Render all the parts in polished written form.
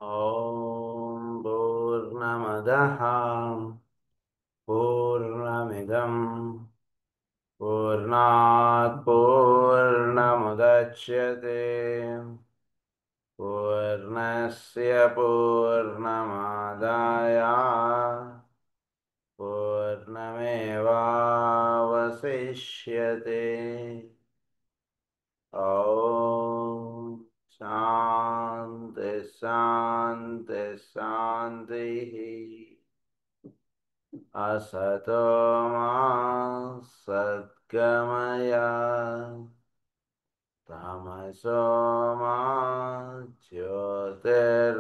ॐ पूर्णमदः पूर्णमिदं पूर्णात् पूर्णमुदच्यते पूर्णस्य पूर्णमादाय पूर्णमेवावशिष्यते। ॐ शान्ति शान्ति शान्तिः। असतो मा सद्गमय तमसो मा ज्योतिर्गमय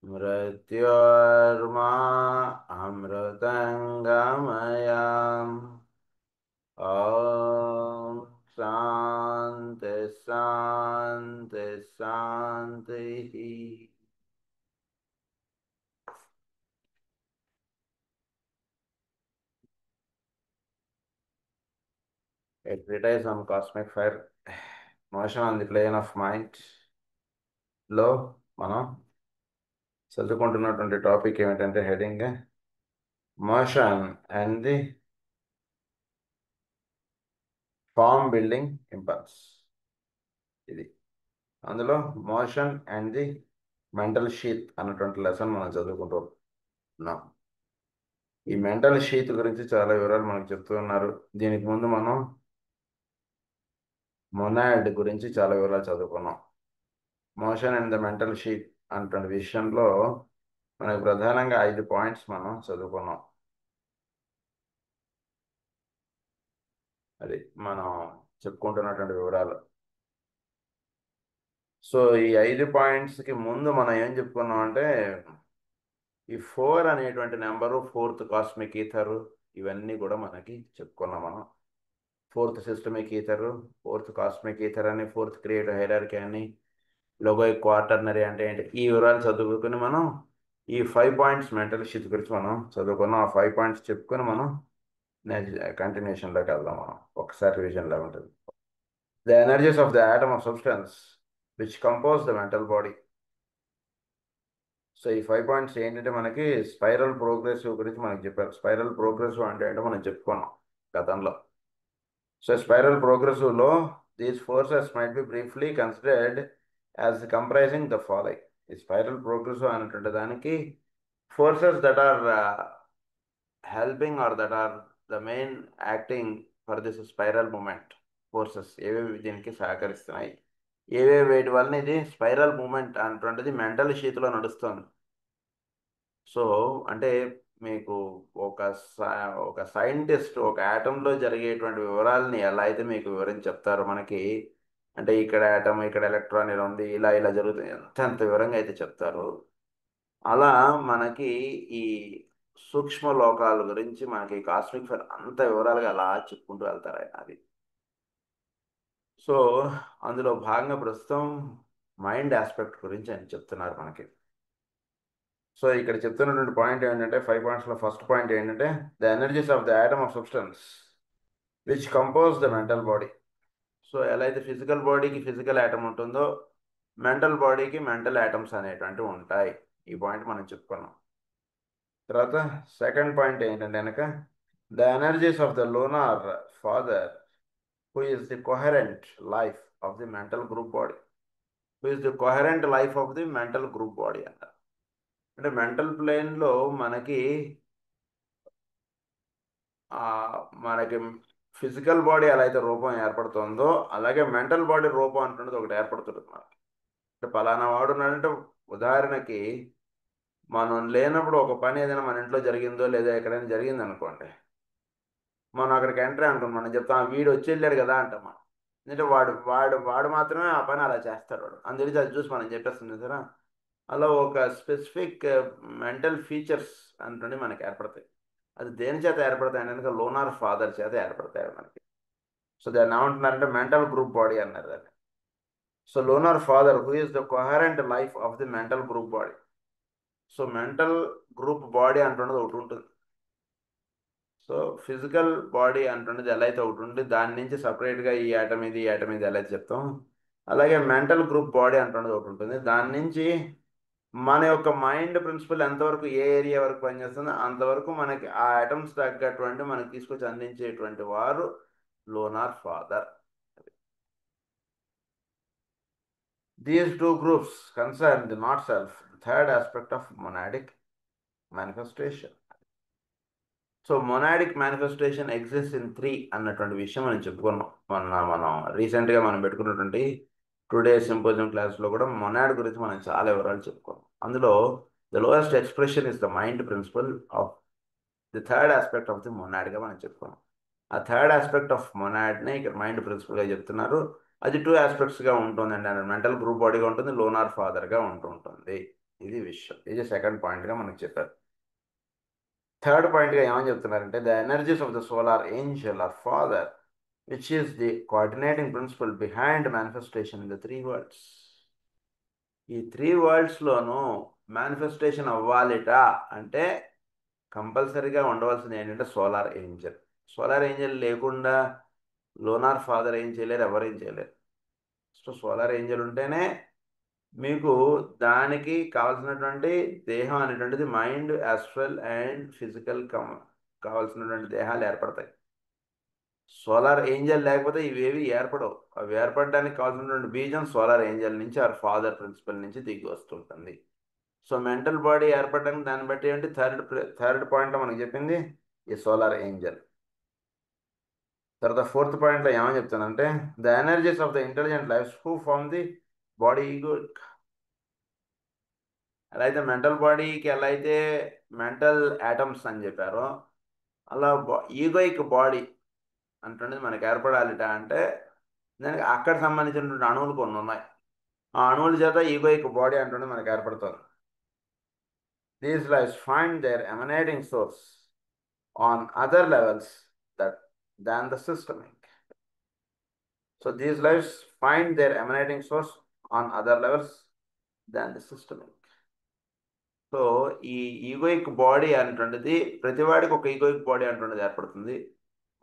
मृत्योर्मा अमृतङ्गमय। ॐ शान्ति शान्ति शान्तिः। A treatise on cosmic fire, motion on the plane of mind లో మనం చదువుకుంటున్నటువంటి టాపిక్ ఏమిటంటే heading motion and the form building impulse. ఇది అందులో motion and the mental sheath అన్నటువంటి లెసన్ మనం చదువుకుంటున్నాం. ఈ మెంటల్ షీత్ గురించి చాలా వివరాలు మనకు చెప్తూ ఉన్నారు. దీనికి ముందు మనం మొనాడ్ గురించి చాలా వివరాలు చదువుకున్నాం. Motion and the mental sheet అన్నటువంటి విషయంలో మనకు ప్రధానంగా 5 పాయింట్స్ మనం చదువుకున్నాం. అది మనం చెప్పుకుంటున్నటువంటి వివరాలు. సో ఈ 5 పాయింట్స్కి ముందు మనం ఏం చెప్పుకున్నాం అంటే ఈ 4 అనేటువంటి నెంబరు, 4th కాస్మిక్ ఈథరు, ఇవన్నీ కూడా మనకి చెప్పుకున్నాం మనం. 4th systemic ఈథరు, 4th cosmic ether అని, 4th క్రియేటివ్ హైరార్కీ అని, లోగోయిక్ క్వాటర్నరీ అంటే ఏంటి, ఈ వివరాలు చదువుకుని మనం ఈ 5 పాయింట్స్ మెంటల్ షీట్ గురించి మనం చదువుకున్నాం. ఆ 5 పాయింట్స్ చెప్పుకొని మనం కంటిన్యూషన్లోకి వెళ్దాం. మనం ఒకసారి రివిజన్లో ఉంటుంది. The energies of the atom of substance which compose the mental body. So ఈ 5 పాయింట్స్ ఏంటంటే మనకి స్పైరల్ ప్రోగ్రెసివ్ గురించి మనకి చెప్పారు. స్పైరల్ ప్రోగ్రెసివ్ అంటే ఏంటో మనం చెప్పుకున్నాం గతంలో. సో స్పైరల్ ప్రోగ్రెసివ్లో these forces might be briefly considered as comprising the following. ఈ స్పైరల్ ప్రోగ్రెసివ్ అనేటువంటి దానికి forces that are helping or that are the main acting for this spiral movement forces ఏవేవి దీనికి సహకరిస్తున్నాయి, ఏవేవి వేటి వలన ఇది స్పైరల్ మూమెంట్ అనేటువంటిది మెంటల్ షీత్లో నడుస్తుంది. సో అంటే మీకు ఒక సైంటిస్ట్ ఒక యాటంలో జరిగేటువంటి వివరాలని ఎలా అయితే మీకు వివరించి చెప్తారో మనకి, అంటే ఇక్కడ యాటమ్, ఇక్కడ ఎలక్ట్రాన్ ఇలా ఉంది, ఇలా ఇలా జరుగుతుంది, ఎంత వివరంగా అయితే చెప్తారో అలా మనకి ఈ సూక్ష్మ లోకాల గురించి మనకి కాస్మిక్ ఫైర్ అంత వివరాలుగా అలా చెప్పుకుంటూ వెళ్తారు ఆయన. అది సో అందులో భాగంగా ప్రస్తుతం మైండ్ ఆస్పెక్ట్ గురించి ఆయన చెప్తున్నారు మనకి. సో ఇక్కడ చెప్తున్నటువంటి పాయింట్ ఏంటంటే 5 పాయింట్స్లో ఫస్ట్ పాయింట్ ఏంటంటే the energies of the atom of substance which compose the mental body. So ఎలా అయితే ఫిజికల్ బాడీకి ఫిజికల్ ఆటమ్ ఉంటుందో మెంటల్ బాడీకి మెంటల్ ఆటమ్స్ అనేటువంటివి ఉంటాయి. ఈ పాయింట్ మనం చెప్పుకున్నాం. తర్వాత సెకండ్ పాయింట్ ఏంటంటే కనుక the energies of the lunar father who is the coherent life of the mental group body. Who is the coherent life of the mental group body అంటారు. అంటే మెంటల్ ప్లేన్లో మనకి మనకి ఫిజికల్ బాడీ ఎలా అయితే రూపం ఏర్పడుతుందో అలాగే మెంటల్ బాడీ రూపం అంటున్నది ఒకటి ఏర్పడుతుంది మనకి. అంటే పలానా వాడు ఉన్నాడంటే, ఉదాహరణకి మనం లేనప్పుడు ఒక పని ఏదైనా మన ఇంట్లో జరిగిందో లేదా ఎక్కడైనా జరిగింది అనుకోండి, మనం అక్కడికి ఎంటర్ అనుకోండి, మనం చెప్తాం వీడు వచ్చి వెళ్ళాడు కదా అంటాం మనం. ఎందుకంటే వాడు వాడు వాడు మాత్రమే ఆ పని అలా చేస్తాడు. వాడు అందుకే అది చూసి మనం చెప్పేస్తుంది సరే. అలా ఒక స్పెసిఫిక్ మెంటల్ ఫీచర్స్ అంటుండి మనకి ఏర్పడతాయి. అది దేని చేత ఏర్పడతాయి అంటే లోనార్ ఫాదర్ చేత ఏర్పడతాయి మనకి. సో దాన్ని ఏమంటున్నారంటే మెంటల్ గ్రూప్ బాడీ అన్నారు దాన్ని. So lunar father who is the coherent life of the mental group body. So mental group body అంటున్నది ఒకటి ఉంటుంది. సో ఫిజికల్ బాడీ అంటున్నది ఎలా అయితే ఒకటి ఉంటుంది, దాని నుంచి సపరేట్గా ఈ ఆటం ఇది ఈ ఆటం ఇది ఎలా అయితే చెప్తాం, అలాగే మెంటల్ గ్రూప్ బాడీ అంటున్నది ఒకటి ఉంటుంది. దాని నుంచి మన యొక్క మైండ్ ప్రిన్సిపల్ ఎంతవరకు ఏ ఏరియా వరకు పనిచేస్తుందో అంతవరకు మనకి ఆ ఐటమ్స్ తగ్గటువంటి మనకి తీసుకొచ్చి అందించేటువంటి వారు lunar father. These two groups concern the not self, third aspect of monadic manifestation. So monadic manifestation exist in 3 అన్నటువంటి విషయం మనం చెప్పుకున్నాం. మనం రీసెంట్గా మనం పెట్టుకున్నటువంటి టుడే సింపోజియం క్లాస్లో కూడా మొనాడ్ గురించి మనం చాలా వివరాలు చెప్పుకున్నాం. అందులో the lowest expression is the mind principle of the third aspect of the మొనాడ్గా మనం చెప్పుకున్నాం. ఆ థర్డ్ ఆస్పెక్ట్ ఆఫ్ మొనాడ్నే ఇక్కడ మైండ్ ప్రిన్సిపల్గా చెప్తున్నారు. అది 2 ఆస్పెక్ట్స్గా ఉంటుందండి. అంటే మెంటల్ గ్రూప్ బాడీగా ఉంటుంది, లోనార్ ఫాదర్గా ఉంటుంది. ఇది విషయం. ఇది సెకండ్ పాయింట్గా మనకు చెప్పారు. థర్డ్ పాయింట్గా ఏమని చెప్తున్నారంటే the energies of the solar angel or father which is the coordinating principle behind manifestation in the 3 worlds. ఈ 3 వరల్డ్స్లోనూ మేనిఫెస్టేషన్ అవ్వాలిట అంటే కంపల్సరీగా ఉండవలసింది ఏంటంటే సోలార్ ఏంజల్. సోలార్ ఏంజల్ లేకుండా లోనార్ ఫాదర్ ఏం చేయలేరు, ఎవరేం చేయలేరు. సో సోలార్ ఏంజల్ ఉంటేనే మీకు దానికి కావాల్సినటువంటి దేహం అనేటువంటిది మైండ్ యాస్ట్రల్ అండ్ ఫిజికల్ కావాల్సినటువంటి దేహాలు ఏర్పడతాయి. సోలార్ ఏంజల్ లేకపోతే ఇవేవి ఏర్పడవు. అవి ఏర్పడడానికి కావాల్సినటువంటి బీజం సోలార్ ఏంజల్ నుంచి ఆ ఫాదర్ ప్రిన్సిపల్ నుంచి దిగి వస్తుంటుంది. సో మెంటల్ బాడీ ఏర్పడడానికి దాన్ని బట్టి ఏంటి థర్డ్ పాయింట్లో మనకి చెప్పింది ఈ సోలార్ ఏంజల్. తర్వాత ఫోర్త్ పాయింట్లో ఏమని చెప్తానంటే the energies of the intelligent lives who form the body ego. ఎలా అయితే మెంటల్ బాడీకి ఎలా అయితే మెంటల్ యాటమ్స్ అని చెప్పారో అలా ఈగోయిక్ బాడీ అంటున్నది మనకి ఏర్పడాలిట అంటే దానికి అక్కడ సంబంధించినటువంటి అణువులు కొన్ని ఉన్నాయి. ఆ అణువుల చేత ఈగోయిక్ బాడీ అంటున్నది మనకి ఏర్పడుతుంది. These lives find their emanating source on other levels than the systemic. So these lives find their emanating source on other levels than the systemic. So ఈ ఈగోయిక్ బాడీ అనేటువంటిది ప్రతివాడికి ఒక ఈగోయిక్ బాడీ అనేటువంటిది ఏర్పడుతుంది.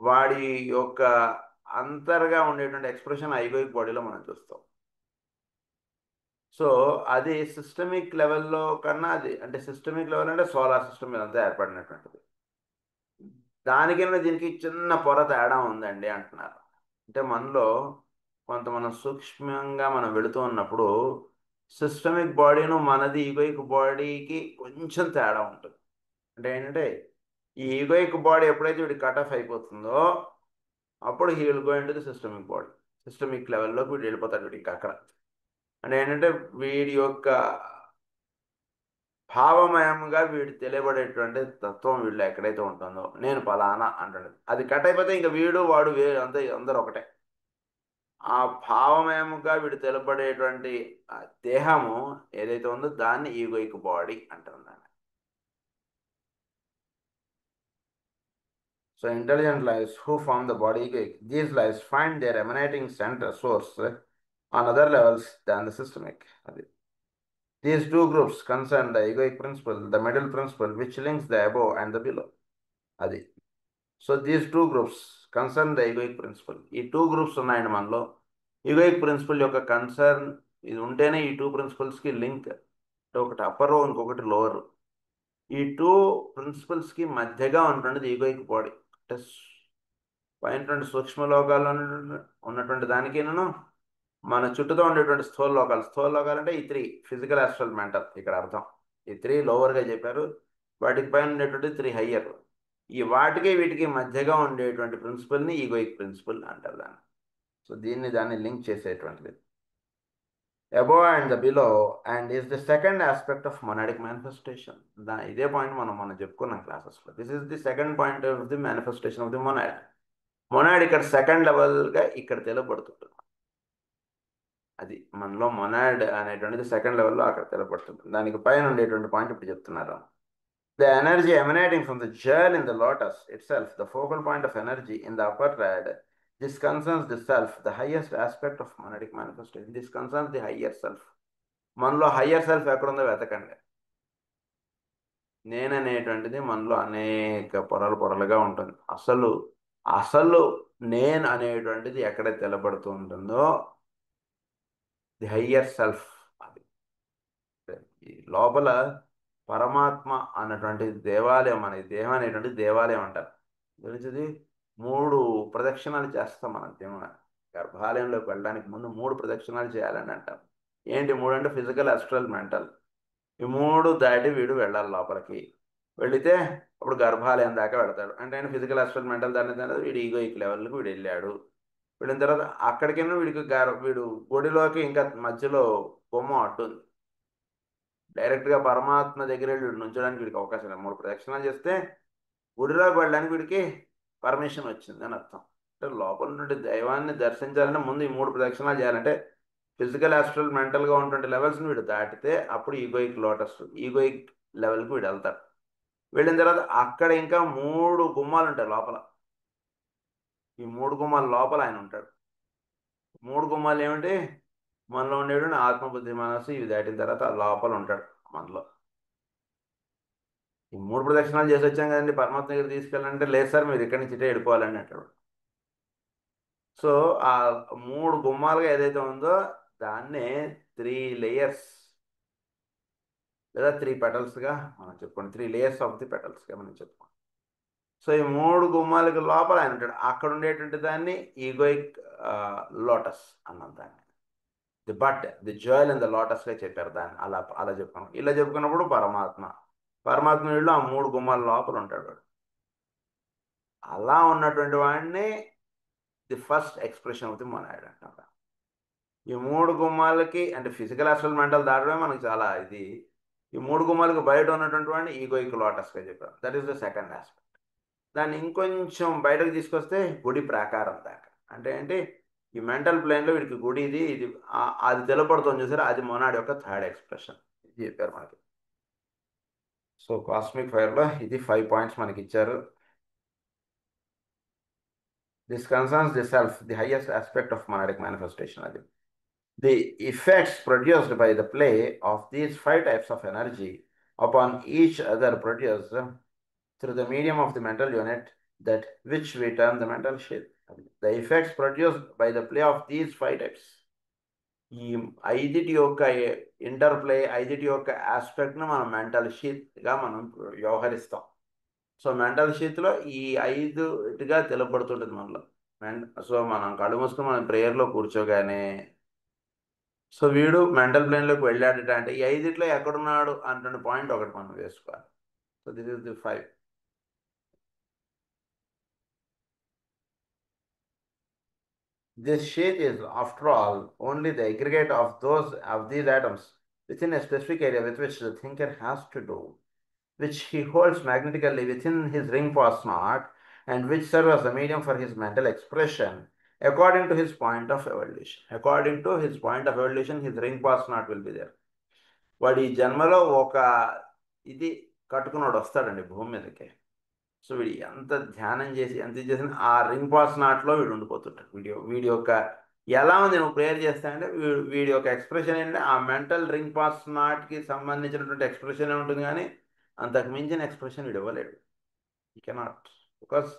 వాడి యొక్క అంతర్గా ఉండేటువంటి ఎక్స్ప్రెషన్ ఈగోయిక్ బాడీలో మనం చూస్తాం. సో అది సిస్టమిక్ లెవెల్లో కన్నా అది అంటే సిస్టమిక్ లెవెల్ అంటే సోలార్ సిస్టమ్ ఇదంతా ఏర్పడినటువంటిది. దానికన్నా దీనికి చిన్న పొర తేడా ఉందండి అంటున్నారు. అంటే మనలో కొంత మనం సూక్ష్మంగా మనం వెళుతూ ఉన్నప్పుడు సిస్టమిక్ బాడీను మనది ఈగోయిక్ బాడీకి కొంచెం తేడా ఉంటుంది. అంటే ఏంటంటే ఈ ఈగోయిక్ బాడీ ఎప్పుడైతే వీడి కట్ ఆఫ్ అయిపోతుందో అప్పుడు he will go into the systemic body. Systemic లెవెల్లోకి వీడు వెళ్ళిపోతాడు. వీడికి అక్కడ అంటే ఏంటంటే వీడి యొక్క భావమయంగా వీడు తెలియబడేటువంటి తత్వం వీళ్ళు ఎక్కడైతే ఉంటుందో నేను పలానా అంటాడు. అది కట్ అయిపోతే ఇంకా వీడు వాడు అందరూ ఒకటే. ఆ భావమయముగా వీడు తెలపడేటువంటి దేహము ఏదైతే ఉందో దాన్ని ఈగోయిక్ బాడీ అంటారు. So intelligent lives who form the body egoic, these lives find their emanating center source on other levels than the systemic. These two groups concern the egoic principle, the middle principle which links the above and the below. అది so these two groups concern the egoic principle. ఈ 2 groups ఉన్నాయండి మనలో. Egoic principal యొక్క concern ఇది ఉంటేనే ఈ 2 ప్రిన్సిపల్స్కి link. ఒకటి upper ఇంకొకటి లోవర్. ఈ 2 ప్రిన్సిపల్స్కి మధ్యగా ఉన్నటువంటిది ఈగోయిక్ బాడీ. అంటే పైనటువంటి సూక్ష్మ లోకాల్లో ఉన్నటువంటి దానికి నేను మన చుట్టూతో ఉండేటువంటి స్థూల లోకాలు అంటే ఈ 3 ఫిజికల్, ఆస్ట్రల్, మెంటల్ ఇక్కడ అర్థం. ఈ 3 లోవర్గా చెప్పారు. వాటికి పైన ఉండేటువంటి 3 హయ్యర్. ఈ వాటికి వీటికి మధ్యగా ఉండేటువంటి ప్రిన్సిపల్ని ఈగోయిక్ ప్రిన్సిపల్ అంటారు దాన్ని. సో దాన్ని లింక్ చేసేటువంటిది above and the below and is the second aspect of monadic manifestation. ఇదే పాయింట్ మనం చెప్పుకున్నాం క్లాసెస్లో. This is the second point of the manifestation of the monad. Monad ఇక్కడ సెకండ్ లెవెల్గా ఇక్కడ తెలపడుతుంటుంది. అది మనలో మొనాడ్ అనేటువంటిది సెకండ్ లెవెల్లో అక్కడ తెలపడుతుంది. దానికి పైన ఉండేటువంటి పాయింట్ ఇప్పుడు చెప్తున్నారు. The energy emanating from the gel in the lotus itself, the focal point of energy in the upper rad, this concerns the self, the highest aspect of monadic manifestation. This concerns the higher self. మనలో higher self ఎక్కడుందో వెతకండి. నేననేటువంటిది మనలో అనేక పొరలుగా ఉంటుంది. అసలు నేను అనేటువంటిది ఎక్కడ తెలబడుతూ ఉంటుందో ది హయ్యర్ సెల్ఫ్. అది ఈ లోపల పరమాత్మ అన్నటువంటి దేవాలయం, మన ఈ దేహం అనేటువంటి దేవాలయం అంటారు. గురించి 3 ప్రదక్షిణాలు చేస్తాం మనం దేవుని గర్భాలయంలోకి వెళ్ళడానికి ముందు 3 ప్రదక్షిణాలు చేయాలని అంటాం. ఏంటి 3 అంటే ఫిజికల్, అస్ట్రల్, మెంటల్. ఈ 3 దాటి వీడు వెళ్ళాలి లోపలికి. వెళితే అప్పుడు గర్భాలయం దాకా వెళతాడు. అంటే ఆయన ఫిజికల్, అస్ట్రల్, మెంటల్ దాని తర్వాత వీడు ఈగోయిక్ లెవెల్కి వీడు వెళ్ళాడు. వెళ్ళిన తర్వాత అక్కడికైనా వీడు గుడిలోకి ఇంకా మధ్యలో బొమ్మ అడ్డుంది. డైరెక్ట్గా పరమాత్మ దగ్గర వెళ్ళి వీడు నుంచోడానికి వీడికి అవకాశం లేదు. 3 ప్రదక్షిణాలు చేస్తే గుడిలోకి వెళ్ళడానికి వీడికి పర్మిషన్ వచ్చింది అని అర్థం. అంటే లోపల నుండి దైవాన్ని దర్శించాలంటే ముందు ఈ 3 ప్రదక్షిణాలు చేయాలంటే ఫిజికల్, ఆస్ట్రల్, మెంటల్గా ఉన్నటువంటి లెవెల్స్ని వీడు దాటితే అప్పుడు ఈగోయిక్ లెవెల్కి వీడు వెళ్తాడు. వెళ్ళిన తర్వాత అక్కడ ఇంకా 3 గుమ్మాలు ఉంటాయి లోపల. ఈ 3 గుమ్మాల లోపల ఆయన ఉంటాడు. 3 గుమ్మాలు ఏమిటి? మనలో ఉండేడు ఆత్మబుద్ధి మనసు ఇవి దాటిన తర్వాత ఆ లోపల ఉంటాడు మనలో. ఈ 3 ప్రదక్షిణాలు చేసి వచ్చాం కదండి పరమాత్మ దగ్గర తీసుకెళ్ళాలంటే, లేదు సార్ మీరు ఇక్కడి నుంచి ఇటే వెళ్ళిపోవాలని అంటాడు. సో ఆ 3 గుమ్మాలుగా ఏదైతే ఉందో దాన్నే 3 లేయర్స్ లేదా 3 పెటల్స్గా మనం చెప్పుకోండి. 3 లేయర్స్ ఆఫ్ ది పెటల్స్గా మనం చెప్పుకోండి. సో ఈ 3 గుమ్మాలకి లోపల ఆయన ఉంటాడు. అక్కడ ఉండేటువంటి దాన్ని ఈగోయిక్ లోటస్ అన్నాం దాన్ని. ది జాయిల్ ఇన్ ద లోటస్గా చెప్పారు దాన్ని. అలా చెప్పుకున్నాం. ఇలా చెప్పుకున్నప్పుడు పరమాత్మ వీళ్ళు ఆ 3 గుమ్మాల లోపల ఉంటాడు వాడు. అలా ఉన్నటువంటి వాడిని the first expression of the monad అంటాం. ఈ 3 గుమ్మాలకి అంటే ఫిజికల్, అస్ట్రల్, మెంటల్ దాటడమే మనకి చాలా ఇది. ఈ 3 గుమ్మాలకి బయట ఉన్నటువంటి వాడిని ఈగోయిక్ లోటస్గా చెప్పారు. That is the second aspect. దాన్ని ఇంకొంచెం బయటకు తీసుకొస్తే గుడి ప్రాకారం దాకా. అంటే ఏంటి? ఈ మెంటల్ ప్లేన్లో వీడికి గుడి ఇది అది తెలపడుతుంది చూసారు, అది మొనాడ్ యొక్క థర్డ్ ఎక్స్ప్రెషన్. ఇది చెప్పారు మనకి. సో కాస్మిక్ ఫైర్లో ఇది 5 పాయింట్స్ మనకి ఇచ్చారు. This concerns the self, the highest aspect of monadic manifestation. అది the effects produced by the play of these 5 types of energy upon each other produced through the medium of the mental unit, that which we term the mental sheath. The effects produced by the play of these 5 types. ఈ 5 యొక్క interplay, 5 యొక్క ఆస్పెక్ట్ను మనం mental షీత్గా మనం వ్యవహరిస్తాం. So mental షీత్లో ఈ 5గా తెలుపబడుతుంటుంది మనలో. So మనం కళ్ళు మూసుకొని మనం ప్రేయర్లో కూర్చోగానే సో వీడు మెంటల్ ప్లేన్లోకి వెళ్ళాడట అంటే ఈ 5 ఎక్కడున్నాడు అన్న పాయింట్ ఒకటి మనం వేసుకోవాలి. So this is the 5. This sheath is, after all, only the aggregate of these atoms within a specific area with which the thinker has to do, which he holds magnetically within his ring pulse knot, and which serve as the medium for his mental expression according to his point of evolution. According to his point of evolution, his ring pulse knot will be there. వాడు ఈ జన్మలో ఒక ఇది కట్టుకున్నాడు వస్తాడండి భూమి మీదకి. So వీడు ఎంత ధ్యానం చేసి ఎంత చేసిన ఆ రింగ్ పాస్ నాట్లో వీడు ఉండిపోతుంటాడు. వీడి యొక్క ఎలా ఉంది నువ్వు ప్రేయర్ చేస్తానంటే వీడి యొక్క ఎక్స్ప్రెషన్ ఏంటంటే ఆ మెంటల్ రింగ్ పాస్ నాట్కి సంబంధించినటువంటి ఎక్స్ప్రెషన్ ఉంటుంది, కానీ అంతకు మించిన ఎక్స్ప్రెషన్ వీడు ఇవ్వలేడు. ఈ కెనాట్. బికాస్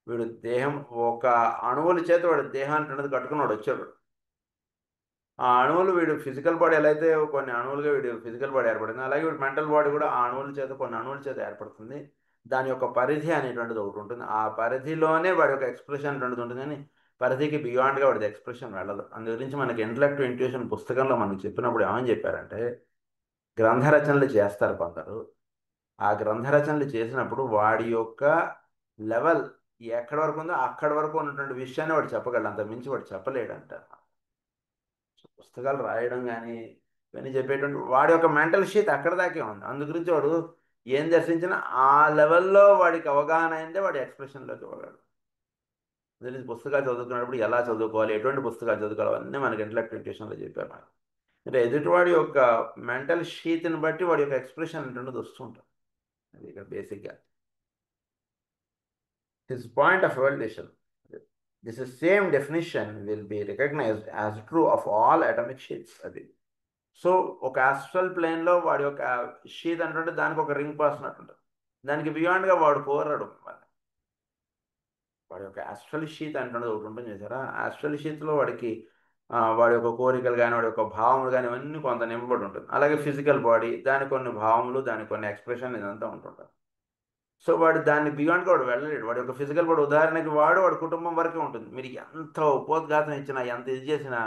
వీడు దేహం ఒక అణువుల చేత వాడు దేహాన్ని అనేది కట్టుకున్నాడు వచ్చాడు. ఆ అణువులు వీడు ఫిజికల్ బాడీ ఎలా అయితే కొన్ని అణువులుగా వీడు ఫిజికల్ బాడీ ఏర్పడుతుంది, అలాగే వీడు మెంటల్ బాడీ కూడా ఆ అణువుల చేత కొన్ని అణువుల చేత ఏర్పడుతుంది. దాని యొక్క పరిధి అనేటువంటిది ఒకటి ఉంటుంది. ఆ పరిధిలోనే వాడి యొక్క ఎక్స్ప్రెషన్ అనేటువంటిది ఉంటుంది, కానీ పరిధికి బియాండ్గా వాడిది ఎక్స్ప్రెషన్ వెళ్ళదు. అందు గురించి మనకి ఇంటలెక్టివ్ ఇంట్యూషన్ పుస్తకంలో మనకి చెప్పినప్పుడు ఏమని చెప్పారంటే, గ్రంథ రచనలు చేస్తారు కొందరు. ఆ గ్రంథ రచనలు చేసినప్పుడు వాడి యొక్క లెవెల్ ఎక్కడి వరకు ఉందో అక్కడి వరకు ఉన్నటువంటి విషయాన్ని వాడు చెప్పగలడు, అంత మించి వాడు చెప్పలేడంట. పుస్తకాలు రాయడం కానీ ఇవన్నీ చెప్పేటువంటి వాడి యొక్క మెంటల్ షీట్ అక్కడ దాకే ఉంది. అందు గురించి వాడు ఏం దర్శించినా ఆ లెవెల్లో వాడికి అవగాహన అయిందే వాడి ఎక్స్ప్రెషన్లోకి ఇవ్వగలడు. దీనికి పుస్తకాలు చదువుకున్నప్పుడు ఎలా చదువుకోవాలి, ఎటువంటి పుస్తకాలు చదువుకోవాలి అన్నీ మనకి ఇంటలెక్టివ్ ఇంట్యూషన్లో చెప్పారు. మనకి అంటే ఎదుటివాడి యొక్క మెంటల్ షీట్ని బట్టి వాడి యొక్క ఎక్స్ప్రెషన్ అంటుండదు వస్తుంటాం. అది ఇక్కడ బేసిక్గా his point of evaluation. This same definition will be recognized as true of all atomic sheaths. అది సో ఒక ఆస్ట్రల్ ప్లేన్లో వాడి యొక్క షీత్ అంటుంటే దానికి ఒక రింగ్ పాస్ ఉంటుంది. దానికి బియాండ్గా వాడు కోరడు. వాడి యొక్క ఆస్ట్రల్ షీత్ అంటున్నది ఒకటి ఉంటుంది చూసారా. ఆస్ట్రల్ షీత్లో వాడికి వాడి యొక్క కోరికలు కానీ వాడి యొక్క భావములు కానీ ఇవన్నీ కొంత నింపబడి ఉంటుంది. అలాగే ఫిజికల్ బాడీ దాని కొన్ని భావములు దాని కొన్ని ఎక్స్ప్రెషన్ ఇదంతా ఉంటుంటుంది. సో వాడు దాన్ని బియాండ్గా వాడు వెళ్ళలేడు. వాడి యొక్క ఫిజికల్ బాడీ ఉదాహరణకి వాడి కుటుంబం వరకే ఉంటుంది. మీరు ఎంత ఉపోద్ఘాతం ఇచ్చినా ఎంత ఇది చేసినా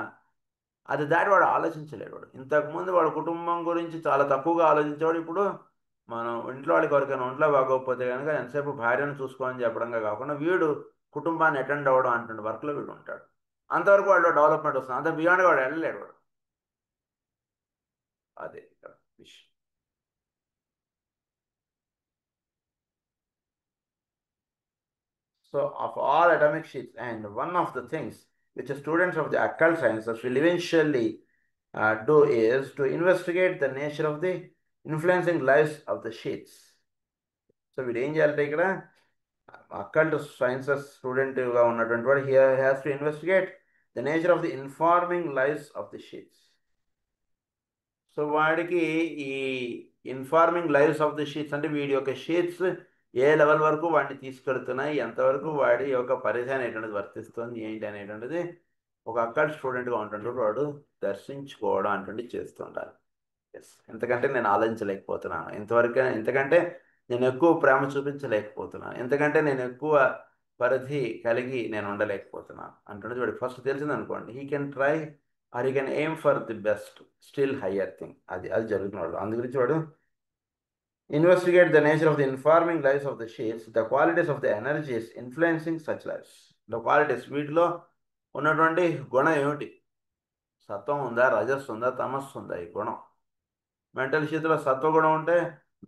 అది దాటి వాడు ఆలోచించలేడు. వాడు ఇంతకుముందు వాడు కుటుంబం గురించి చాలా తక్కువగా ఆలోచించేవాడు. ఇప్పుడు మనం ఇంట్లో వాళ్ళకి ఎవరికైనా ఒంట్లో బాగోకపోతే కనుక ఎంతసేపు భార్యను చూసుకోని చెప్పడంగా కాకుండా వీడు కుటుంబాన్ని అటెండ్ అవ్వడం అంటుండే వర్క్లో వీడు ఉంటాడు. అంతవరకు వాళ్ళు డెవలప్మెంట్ వస్తుంది. అంత బియాండ్ వాడు వెళ్ళలేడు వాడు. అదే ఇక్కడ విషయం. So, of all atomic sheets, and one of the things which the students of the occult sciences will eventually do is to investigate the nature of the influencing lives of the sheets. So, వీడు ఏం చేయాలంటే ఇక్కడ occult sciences స్టూడెంట్గా ఉన్నటువంటి వాడు here has to investigate the nature of the informing lives of the sheaths. So వాడికి ఈ informing lives of the sheaths అంటే వీడి యొక్క షీట్స్ ఏ లెవెల్ వరకు వాడిని తీసుకెళ్తున్నాయి, ఎంతవరకు వాడి యొక్క పరిధి అనేటువంటిది వర్తిస్తుంది ఏంటి అనేటువంటిది ఒక అక్కడ్ స్టూడెంట్గా ఉంటుంటాడు వాడు దర్శించుకోవడం అటువంటిది చేస్తుంటారు. ఎస్, ఎందుకంటే నేను ఆలోచించలేకపోతున్నాను ఇంతవరకు, ఎందుకంటే నేను ఎక్కువ ప్రేమ చూపించలేకపోతున్నాను, ఎందుకంటే నేను ఎక్కువ పరిధి కలిగి నేను ఉండలేకపోతున్నాను అంటున్నది వాడికి ఫస్ట్ తెలిసింది అనుకోండి. He can try or he can aim for the best still higher thing. అది జరుగుతున్నాడు. అందు గురించి వాడు investigate the nature of the informing lives of the sheaths, the qualities of the energies influencing such lives. The qualities వీటిలో ఉన్నటువంటి గుణం ఏమిటి? సత్వం ఉందా, రజస్సు ఉందా, తమస్సు ఉందా? ఈ గుణం మెంటల్ స్థితిలో సత్వగుణం ఉంటే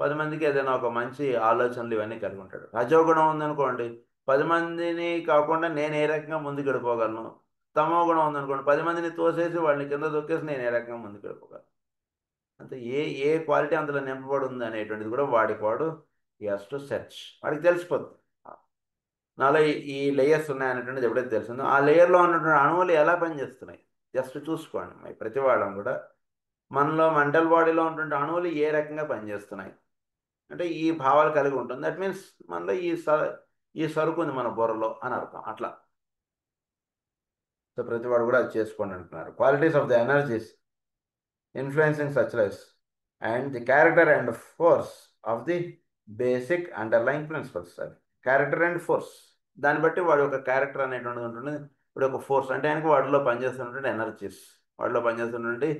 10 మందికి ఏదైనా ఒక మంచి ఆలోచనలు ఇవన్నీ కలిగి ఉంటాడు. రజోగుణం ఉందనుకోండి 10 మందిని కాకుండా నేను ఏ రకంగా ముందుకు వెళ్ళిపోగలను. తమో గుణం ఉందనుకోండి 10 మందిని తోసేసి వాళ్ళని కింద దొక్కేసి నేను ఏ రకంగా ముందుకు వెళ్ళిపోగలను. అంటే ఏ ఏ క్వాలిటీ అందులో నింపబడి ఉంది అనేటువంటిది కూడా వాడు ఈ హస్ టు సెర్చ్. వాడికి తెలిసిపోతుంది నాలో ఈ లేయర్స్ ఉన్నాయనేటువంటిది ఎప్పుడైతే తెలిసిందో ఆ లేయర్లో ఉన్నటువంటి అణువులు ఎలా పనిచేస్తున్నాయి జస్ట్ చూసుకోండి. మరి ప్రతి వాళ్ళం కూడా మనలో మెంటల్ బాడీలో ఉన్నటువంటి అణువులు ఏ రకంగా పనిచేస్తున్నాయి అంటే ఈ భావాలు కలిగి ఉంటుంది. దట్ మీన్స్ మనలో ఈ సరుకు ఉంది మన బుర్రలో అని అర్థం. అట్లా సో ప్రతి వాడు కూడా అది చేసుకోండి అంటున్నారు. Qualities of the energies influencing such lives and the character and force of the basic underlying principles. అది క్యారెక్టర్ అండ్ ఫోర్స్, దాన్ని బట్టి వాడి యొక్క క్యారెక్టర్ అనేటువంటిది ఉంటుంది. వాడి యొక్క ఫోర్స్ అంటే ఆయనకు వాడిలో పనిచేస్తున్నటువంటి ఎనర్జీస్, వాడిలో పనిచేస్తున్నటువంటి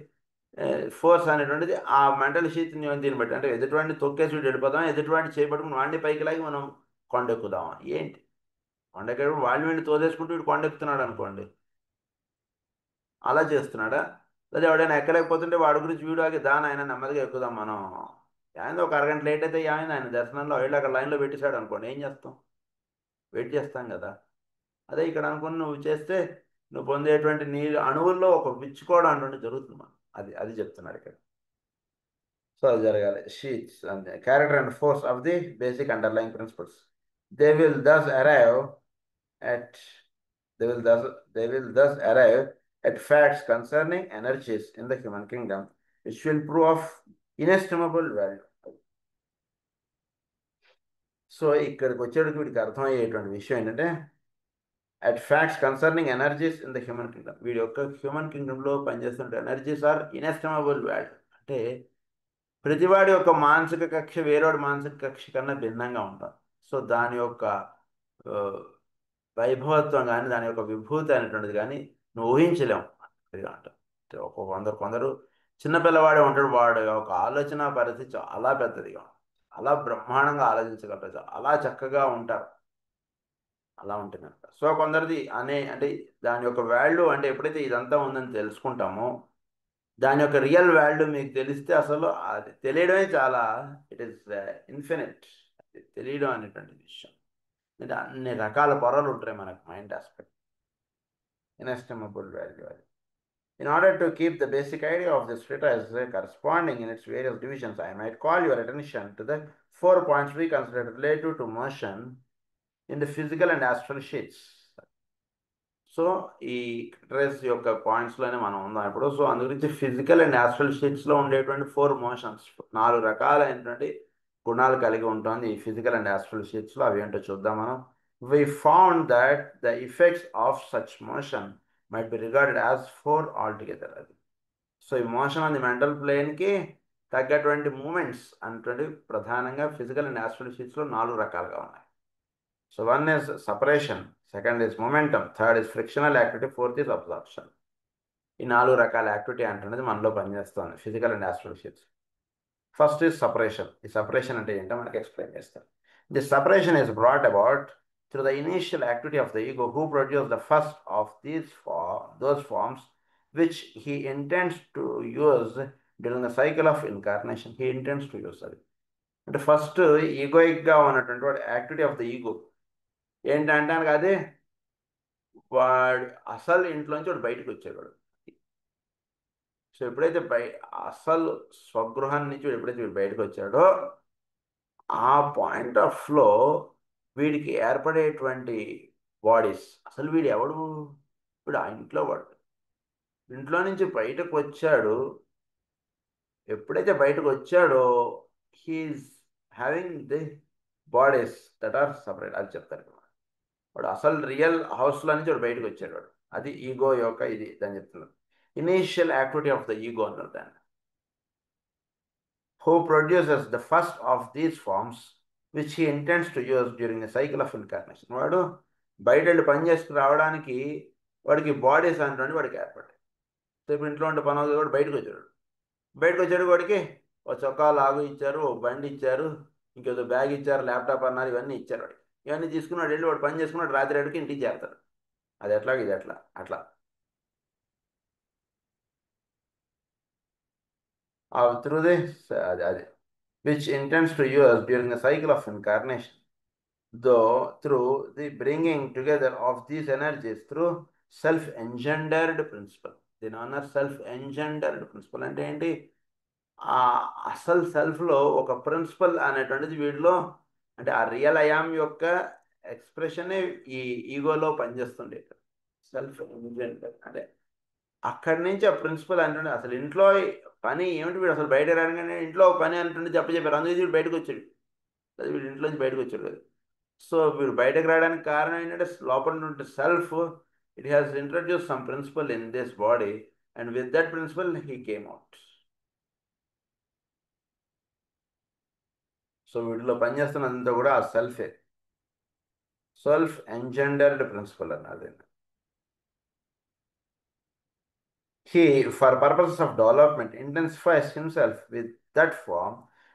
ఫోర్స్ అనేటువంటిది ఆ మెంటల్ శీతిని దీన్ని బట్టి అంటే ఎదుటివాడిని తొక్కేసి వెళ్ళిపోదాం, ఎదుటివాడిని చేపట్టుకుని వాడిని పైకి లాగి మనం కొండెక్కుదామా ఏంటి? కొండెక్కేటప్పుడు వాడిని వీడిని తోసేసుకుంటూ వీడు కొండెక్కుతున్నాడు అనుకోండి, అలా చేస్తున్నాడా? లేదా ఎవడైనా ఎక్కలేకపోతుంటే వాడి గురించి వీడు ఆగి దాని ఆయన నెమ్మదిగా ఎక్కుదాం మనం. ఆయన ఒక అరగంట లేట్ అయితే ఆయన దర్శనంలో వెళ్ళి అక్కడ లైన్లో పెట్టేశాడు అనుకోండి, ఏం చేస్తాం? వెయిట్ చేస్తాం కదా. అదే ఇక్కడ అనుకుని నువ్వు చేస్తే నువ్వు పొందేటువంటి నీ అణువుల్లో ఒక విచ్చుకోవడం అటువంటి జరుగుతుంది మనం. అది చెప్తున్నాడు ఇక్కడ. సో అది జరగాలి. Sheaths and character and force of the basic underlying principles. They will thus arrive at they will thus arrive at facts concerning energies in the human kingdom which will prove of inestimable value. So ఇక్కడికి వచ్చేటికి వీడికి అర్థమయ్యేటువంటి విషయం ఏంటంటే at facts concerning energies in the human Kingdom. వీడి యొక్క human కింగ్డమ్లో పనిచేస్తున్న energies are ఇనెస్టిమబుల్ value. అంటే ప్రతివాడి యొక్క మానసిక కక్ష వేరేవాడి మానసిక కక్ష కన్నా భిన్నంగా ఉంటారు. సో దాని యొక్క వైభవత్వం కానీ దాని యొక్క విభూతి అనేటువంటిది కానీ నువ్వు ఊహించలేము అంట. కొందరు చిన్నపిల్లవాడే ఉంటాడు, వాడు యొక్క ఆలోచన పరిస్థితి చాలా పెద్దదిగా, అలా బ్రహ్మాండంగా ఆలోచించగలరు, చాలా చక్కగా ఉంటారు, అలా ఉంటుంది. సో కొందరిది అంటే దాని యొక్క వాల్యూ అంటే ఎప్పుడైతే ఇదంతా ఉందని తెలుసుకుంటామో దాని యొక్క రియల్ వాల్యూ మీకు తెలిస్తే అసలు అది తెలియడమే చాలా ఇట్ ఈస్ ఇన్ఫినిట్. తెలియడం అనేటువంటి విషయం అంటే అన్ని రకాల పొరలు ఉంటాయి మనకు mind aspect. Inestimable value. In order to keep the basic idea of this treatise corresponding in its various divisions, I might call your attention to the 4 points we consider related to motion in the physical and astral sheets. So ఈ trace యొక్క పాయింట్స్లోనే మనం ఉందాం ఇప్పుడు. So అందు గురించి physical and astral షీట్స్లో ఉండేటువంటి 4 motions, 4 రకాలైనటువంటి గుణాలు కలిగి ఉంటుంది ఈ ఫిజికల్ అండ్ ఆస్ట్రల్ షీట్స్లో. అవి ఏంటో చూద్దాం మనం. We found that the effects of such motion might be regarded as 4 altogether. అది so emotion on the mental ప్లేన్కి తగ్గటువంటి మూమెంట్స్ అనేటువంటి ప్రధానంగా ఫిజికల్ అండ్ యాస్ట్రల్ షీట్స్లో 4 రకాలుగా ఉన్నాయి. So 1 is separation, 2nd is momentum, 3rd is frictional activity, 4th is absorption. ఈ 4 రకాల యాక్టివిటీ అంటున్నది మనలో పనిచేస్తుంది physical and astral sheets. First is separation. ఈ సపరేషన్ అంటే ఏంటో మనకి ఎక్స్ప్లెయిన్ చేస్తారు. The separation is brought about through the initial activity of the ego, who produces the first of those forms which he intends to use during the cycle of incarnation. He intends to use అది అంటే first ఈగోయిక్గా ఉన్నటువంటి వాడు activity of the ego ఏంటంటే అదే వాడు అసలు ఇంట్లోంచి వాడు బయటకు వచ్చేవాడు. సో ఎప్పుడైతే అసలు స్వగృహం నుంచి ఎప్పుడైతే వీడు బయటకు వచ్చాడో ఆ పాయింట్ ఆఫ్ లో వీడికి ఏర్పడేటువంటి బాడీస్, అసలు వీడు ఎవడు, వీడు ఆ ఇంట్లో వాడు, ఇంట్లో నుంచి బయటకు వచ్చాడు. ఎప్పుడైతే బయటకు వచ్చాడో he is having the bodies that are separate. అది చెప్తారు వాడు అసలు రియల్ హౌస్లో నుంచి వాడు బయటకు వచ్చాడు వాడు. అది ఈగో యొక్క ఇది దాన్ని చెప్తున్నారు. Initial activity of the ego అన్నారు దాన్ని. Who produces the first of these forms which he intends to use during the cycle of incarnation. వాడు బయట వెళ్ళి పని చేసుకుని రావడానికి వాడికి బాడీస్ అనేటువంటి వాడికి ఏర్పడ్డాయి. సో ఇప్పుడు ఇంట్లో ఉండే పని కూడా బయటకు వచ్చాడు వాడికి ఒక చొక్కా లాగు ఇచ్చారు, ఓ బండి ఇచ్చారు, ఇంకేదో బ్యాగ్ ఇచ్చారు, ల్యాప్టాప్ అన్నారు, ఇవన్నీ ఇచ్చారు వాడికి. ఇవన్నీ తీసుకున్నాడు, వెళ్ళి వాడు పని చేసుకున్నాడు, రాత్రి అడిగి ఇంటికి చేరతాడు. అది ఎట్లా ఇది అట్లా through this which intends to use during the cycle of incarnation, though through the bringing together of these energies through self-engendered principle. దీని అన్నారు self-engendered principle అంటే ఏంటి, ఆ అసలు సెల్ఫ్లో ఒక ప్రిన్సిపల్ అనేటువంటిది వీడిలో అంటే ఆ రియల్ అయామ్ యొక్క ఎక్స్ప్రెషనే ఈ ఈగోలో పనిచేస్తుండే. సెల్ఫ్ ఎంజెండర్ అంటే అక్కడి నుంచి ఆ ప్రిన్సిపల్ అంటుండే అసలు ఇంట్లో పని ఏమిటి, వీడు అసలు బయట రాగానే ఇంట్లో పని అంటుండే చెప్పారు, అందుకే వీడు బయటకు వచ్చాడు. అది వీడు ఇంట్లోంచి బయటకు వచ్చాడు కదా. సో వీడు బయటకు రావడానికి కారణం ఏంటంటే లోపల నుండి self it has introduce some principle in this body and with that principle he came out. So వీటిలో పనిచేస్తున్నదంతా కూడా ఆ సెల్ఫే, సెల్ఫ్ ఎంజెండర్డ్ ప్రిన్సిపల్ అన్నది. He, for purposes of development, intensifies himself with that form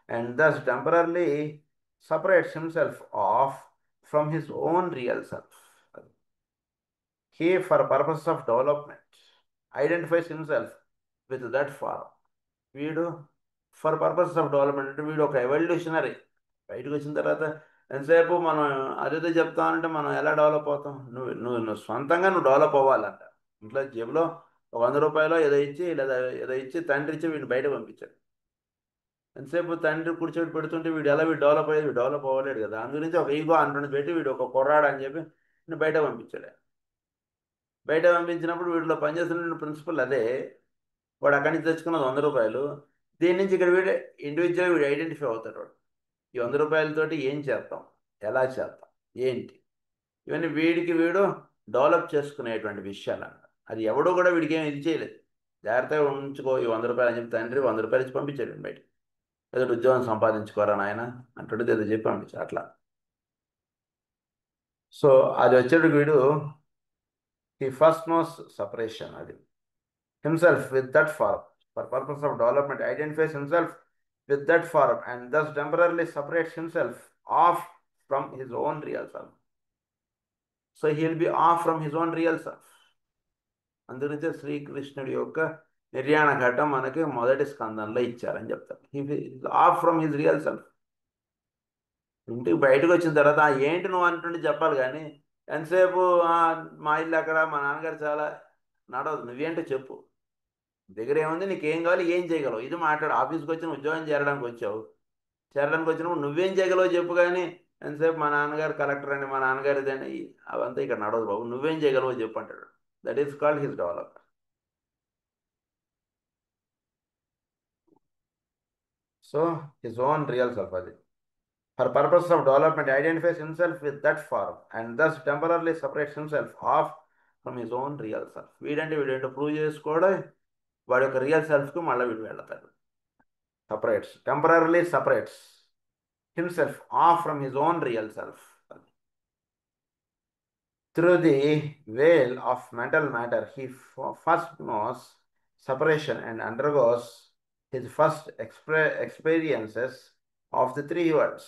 and thus temporarily separates himself off from his own real self. He, for purposes of development, identifies himself with that form. వీడు for purposes of development అంటే వీడు ఒక evolutionary. బయటకు వచ్చిన తర్వాత ఎంతసేపు మనం అదేదో చెప్తామంటే మనం ఎలా డెవలప్ అవుతాం, నువ్వు సొంతంగా నువ్వు డెవలప్ అవ్వాలంట. ఇంట్లో జేబులో ఒక 100 రూపాయలు ఏదో ఇచ్చి లేదా ఏదో ఇచ్చి తండ్రి ఇచ్చి వీడిని బయట పంపించాడు. ఎంతసేపు తండ్రి కూర్చోబెట్టి పెడుతుంటే వీడు డెవలప్ అయ్యేది, వీడు డెవలప్ అవ్వలేడు కదా. అందుగురించి ఒక ఈగో అంటున్నది పెట్టి వీడు ఒక కుర్రాడు అని చెప్పి నేను బయట పంపించాడు. బయట పంపించినప్పుడు వీటిలో పనిచేస్తున్న ప్రిన్సిపల్ అదే. వాడు అక్కడి నుంచి తెచ్చుకున్నది 100 రూపాయలు. దీని నుంచి ఇక్కడ వీడు ఇండివిజువల్ వీడు ఐడెంటిఫై అవుతాడు. వాడు ఈ 100 రూపాయలతోటి ఏం చేస్తాం, ఎలా చేస్తాం, ఏంటి, ఇవన్నీ వీడికి వీడు డెవలప్ చేసుకునేటువంటి విషయాలు అన్నమాట. అది ఎవడో కూడా వీడికి ఏమి ఇది చేయలేదు. జాగ్రత్తగా ఉంచుకో ఈ 100 రూపాయలు అని చెప్పి తండ్రి 100 రూపాయలు ఇచ్చి పంపించాడు బయట. ఏదో ఉద్యోగం సంపాదించుకోరా నాయన అంటుండేది ఏదో చెప్పి పంపించాడు అట్లా. సో అది వచ్చేటికి వీడు he first knows separation, అది himself with that form for purpose of development, identifies himself with that form and thus temporarily separates himself off from his own real self. So he will be off from his own real self. అందుకే శ్రీకృష్ణుడి యొక్క నిర్యాణ ఘట్టం మనకి మొదటి స్కందంలో ఇచ్చారని చెప్తారు. He of from his real self. ఇంటికి బయటకు వచ్చిన తర్వాత ఏంటి నువ్వు అంటుండే చెప్పాలి, కానీ ఎంతసేపు మా ఇల్లు అక్కడ, మా నాన్నగారు చాలా నడవదు, నువ్వేంటో చెప్పు, దగ్గర ఏముంది, నీకేం కావాలి, ఏం చేయగలవు, ఇది మాట్లాడు. ఆఫీస్కి వచ్చిన ఉద్యోగం చేరడానికి వచ్చినప్పుడు నువ్వేం చేయగలవు చెప్పు, కానీ ఎంతసేపు మా నాన్నగారు కలెక్టర్ అండి, మా నాన్నగారు ఇదని అవంతా ఇక్కడ నడవదు బాబు, నువ్వేం చేయగలవో చెప్పు అంటాడు. That is called his development. So his own real self అది. For purposes of development, identifies himself with that form and thus temporarily separates himself off from his own real self. వీడేంటో ప్రూవ్ చేసుకోవడం, వాడి యొక్క real సెల్ఫ్కి మళ్ళీ వీడు వెళ్తాడు. Temporarily separates himself off from his own real self. Through the veil of mental matter, he first knows separation and undergoes his first experiences of the three worlds.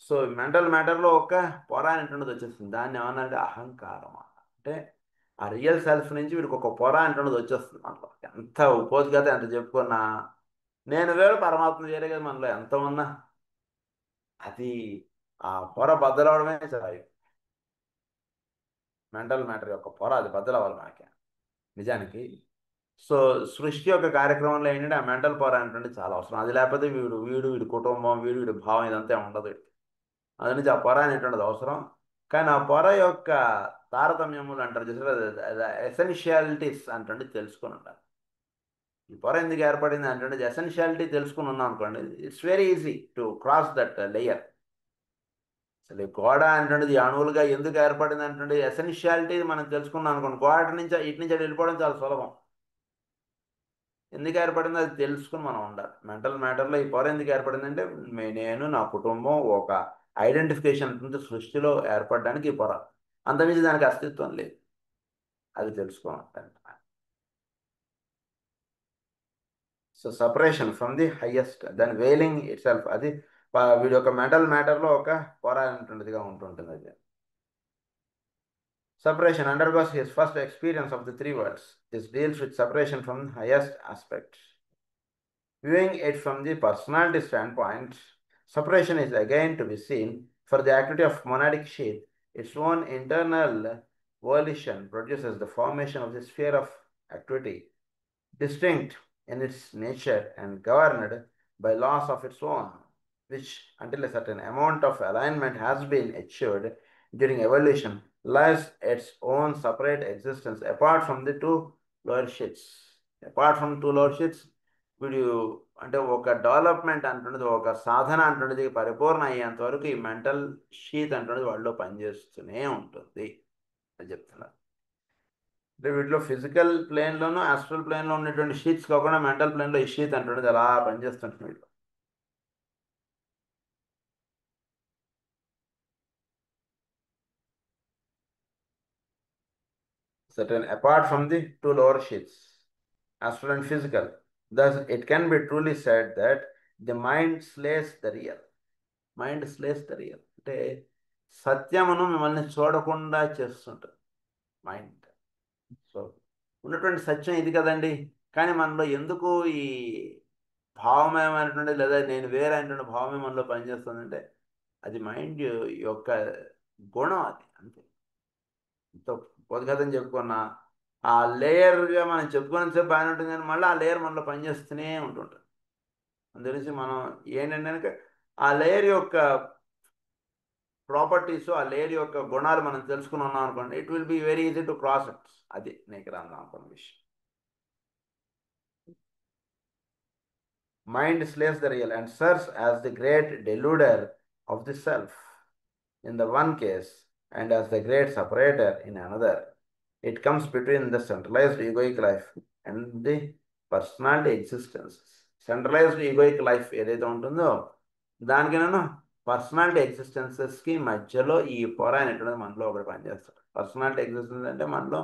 So mental మ్యాటర్లో ఒక పొర అంటున్నది వచ్చేస్తుంది. దాన్ని ఏమన్నారంటే అహంకారం. అంటే ఆ రియల్ సెల్ఫ్ నుంచి వీడికి ఒక పొర అంటున్నది వచ్చేస్తుంది మనలో. ఎంత ఉపోద్ఘాత ఎంత చెప్పుకున్నా నేను వేరు పరమాత్మ వేరే కదా మనలో ఎంత ఉన్నా అది ఆ పొర బద్దలవడమే చాలు. మెంటల్ మ్యాటర్ యొక్క పొర అది బద్దలవ్వాలి మనకి నిజానికి. సో సృష్టి యొక్క కార్యక్రమంలో ఏంటంటే ఆ మెంటల్ పొర అంటే చాలా అవసరం. అది లేకపోతే వీడి కుటుంబం వీడి భావం ఇదంతా ఉండదు. అది నుంచి ఆ పొర అనేటువంటిది అవసరం. కానీ ఆ పొర యొక్క తారతమ్యములు అంటారు చూసారు, ఎసెన్షియాలిటీస్ అంటే తెలుసుకొని ఉండాలి. ఈ పొర ఎందుకు ఏర్పడింది అంటే ఎసెన్షియాలిటీ తెలుసుకుని ఉన్నాం అనుకోండి, it's very easy to cross that layer. అసలు ఈ గోడ అంటున్నది అణువులుగా ఎందుకు ఏర్పడింది అంటే ఎసెన్షియాలిటీ మనం తెలుసుకున్నాం అనుకోండి, గోడ నుంచి ఇటు నుంచి అటు వెళ్ళిపోవడం చాలా సులభం. ఎందుకు ఏర్పడిందో అది తెలుసుకుని మనం ఉండాలి. మెంటల్ మ్యాటర్లో ఈ పొర ఎందుకు ఏర్పడిందంటే నేను నా కుటుంబం ఒక ఐడెంటిఫికేషన్ ఉంటుంది సృష్టిలో ఏర్పడడానికి ఈ పొర. అంతమించి దానికి అస్తిత్వం లేదు. అది తెలుసుకోవాలి. So separation from the highest, దాని వేలింగ్ ఇట్ సెల్ఫ్, అది వీడి యొక్క మెంటల్ మ్యాటర్లో ఒక పొర అనేటువంటిదిగా ఉంటుంటుంది. అది separation undergoes his first experience of the three worlds. This deals with separation from the highest aspect. Viewing it from the personality standpoint, separation is again to be seen for the activity of monadic sheath. Its own internal volition produces the formation of the sphere of activity, distinct in its nature and governed by laws of its own, which, until a certain amount of alignment has been achieved during evolution, lies its own separate existence apart from the two lower sheets. Apart from two lower sheets, వీడు అంటే ఒక development అంటున్నది, ఒక సాధన అంటున్నది పరిపూర్ణ అయ్యేంత వరకు ఈ మెంటల్ షీత్ అంటున్నది వాళ్ళలో పనిచేస్తూనే ఉంటుంది అని చెప్తున్నారు. అంటే వీటిలో ఫిజికల్ ప్లేన్లోనూ ఆస్ట్రల్ ప్లేన్లో ఉన్నటువంటి షీట్స్ కాకుండా మెంటల్ ప్లేన్లో ఈ షీత్ అంటున్నది అలా పనిచేస్తుంటుంది వీటిలో. Certain apart from the two lower sheets, astral and physical. Thus, it can be truly said that the mind slays the real. Mind slays the real. అంటే సత్యమును మిమ్మల్ని చూడకుండా చేస్తుంటుంది మైండ్. సో ఉన్నటువంటి సత్యం ఇది కదండి, కానీ మనలో ఎందుకు ఈ భావమయమైనటువంటి లేదా నేను వేరే అయినటువంటి భావమే మనలో పనిచేస్తుందంటే అది మైండ్ యొక్క గుణం. అది అంతే. ఎంతో బోధకథని చెప్పుకున్న ఆ లేయర్గా మనం చెప్పుకునేంతసేపు బాగానే ఉంటుంది, కానీ మళ్ళీ ఆ లేయర్ మనలో పనిచేస్తూనే ఉంటుంటుంది. అందుగురించి మనం ఏంటంటే ఆ లేయర్ యొక్క ప్రాపర్టీస్, ఆ లేయర్ యొక్క గుణాలు మనం తెలుసుకుని ఉన్నాం అనుకోండి, it will be very easy to cross it. అది నీకు రాందాం అనుకున్న విషయం. Mind slays the real and serves as the great deluder of the self in the one case and as the great separator in another. It comes between the centralized egoic life and the personality existence. Centralized egoic life ఏదైతే ఉంటుందో దానికి నేను personality ఎగ్జిస్టెన్సెస్కి మధ్యలో ఈ పొర అనేటువంటిది మనలో ఒకటి పనిచేస్తాడు. పర్సనాలిటీ ఎగ్జిస్టెన్స్ అంటే మనలో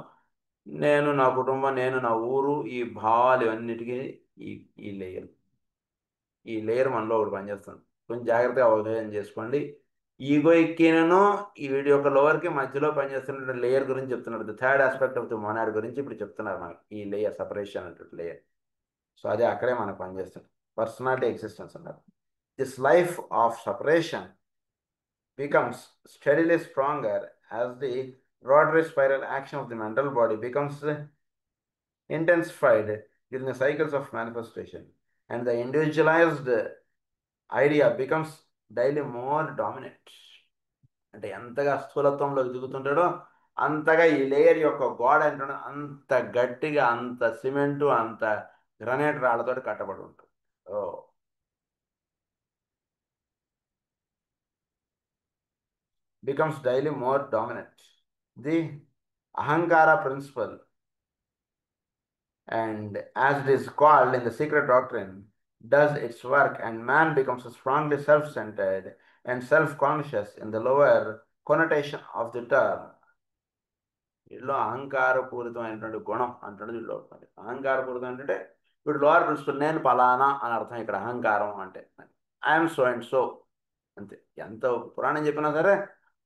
నేను, నా కుటుంబం, నేను, నా ఊరు, ఈ భావాలు ఇవన్నిటికీ ఈ ఈ లేయర్ మనలో ఒకటి పనిచేస్తుంది. కొంచెం జాగ్రత్తగా అవగాహన చేసుకోండి. ఈగోయిక్కినను ఈ వీడి యొక్క లోవర్కి మధ్యలో పనిచేస్తున్న లేయర్ గురించి చెప్తున్నాడు. The third aspect of the monad గురించి ఇప్పుడు చెప్తున్నారు మనకి, ఈ లేయర్ సపరేషన్ అంటే లేయర్. సో అదే అక్కడే మనకు పనిచేస్తుంది పర్సనాలిటీ ఎగ్జిస్టెన్స్ అన్నారు. This life of separation becomes steadily stronger as the rotary spiral action of the mental body becomes intensified during the cycles of manifestation, and the individualized idea becomes daily more dominant. అంటే ఎంతగా స్థూలత్వంలో దిగుతుంటాడో అంతగా ఈ layer యొక్క గోడ ఏంటంటే అంత గట్టిగా, అంత సిమెంటు, అంత గ్రనైట్ రాళ్లతో కట్టబడి ఉంటుంది. ఓ becomes daily more dominant. The Ahankara principle, and as it is called in the secret doctrine, does its work, and man becomes strongly self-centered and self-conscious in the lower connotation of the term. వీళ్ళు అహంకారపూరితమైనటువంటి గుణం అంటున్నది వీళ్ళు ఒకటి. అహంకారపూరితం అంటే వీడు lower principal, నేను పలానా అని అర్థం ఇక్కడ అహంకారం అంటే. ఐఎమ్ సో అండ్ సో, అంతే. ఎంత పురాణం చెప్పినా సరే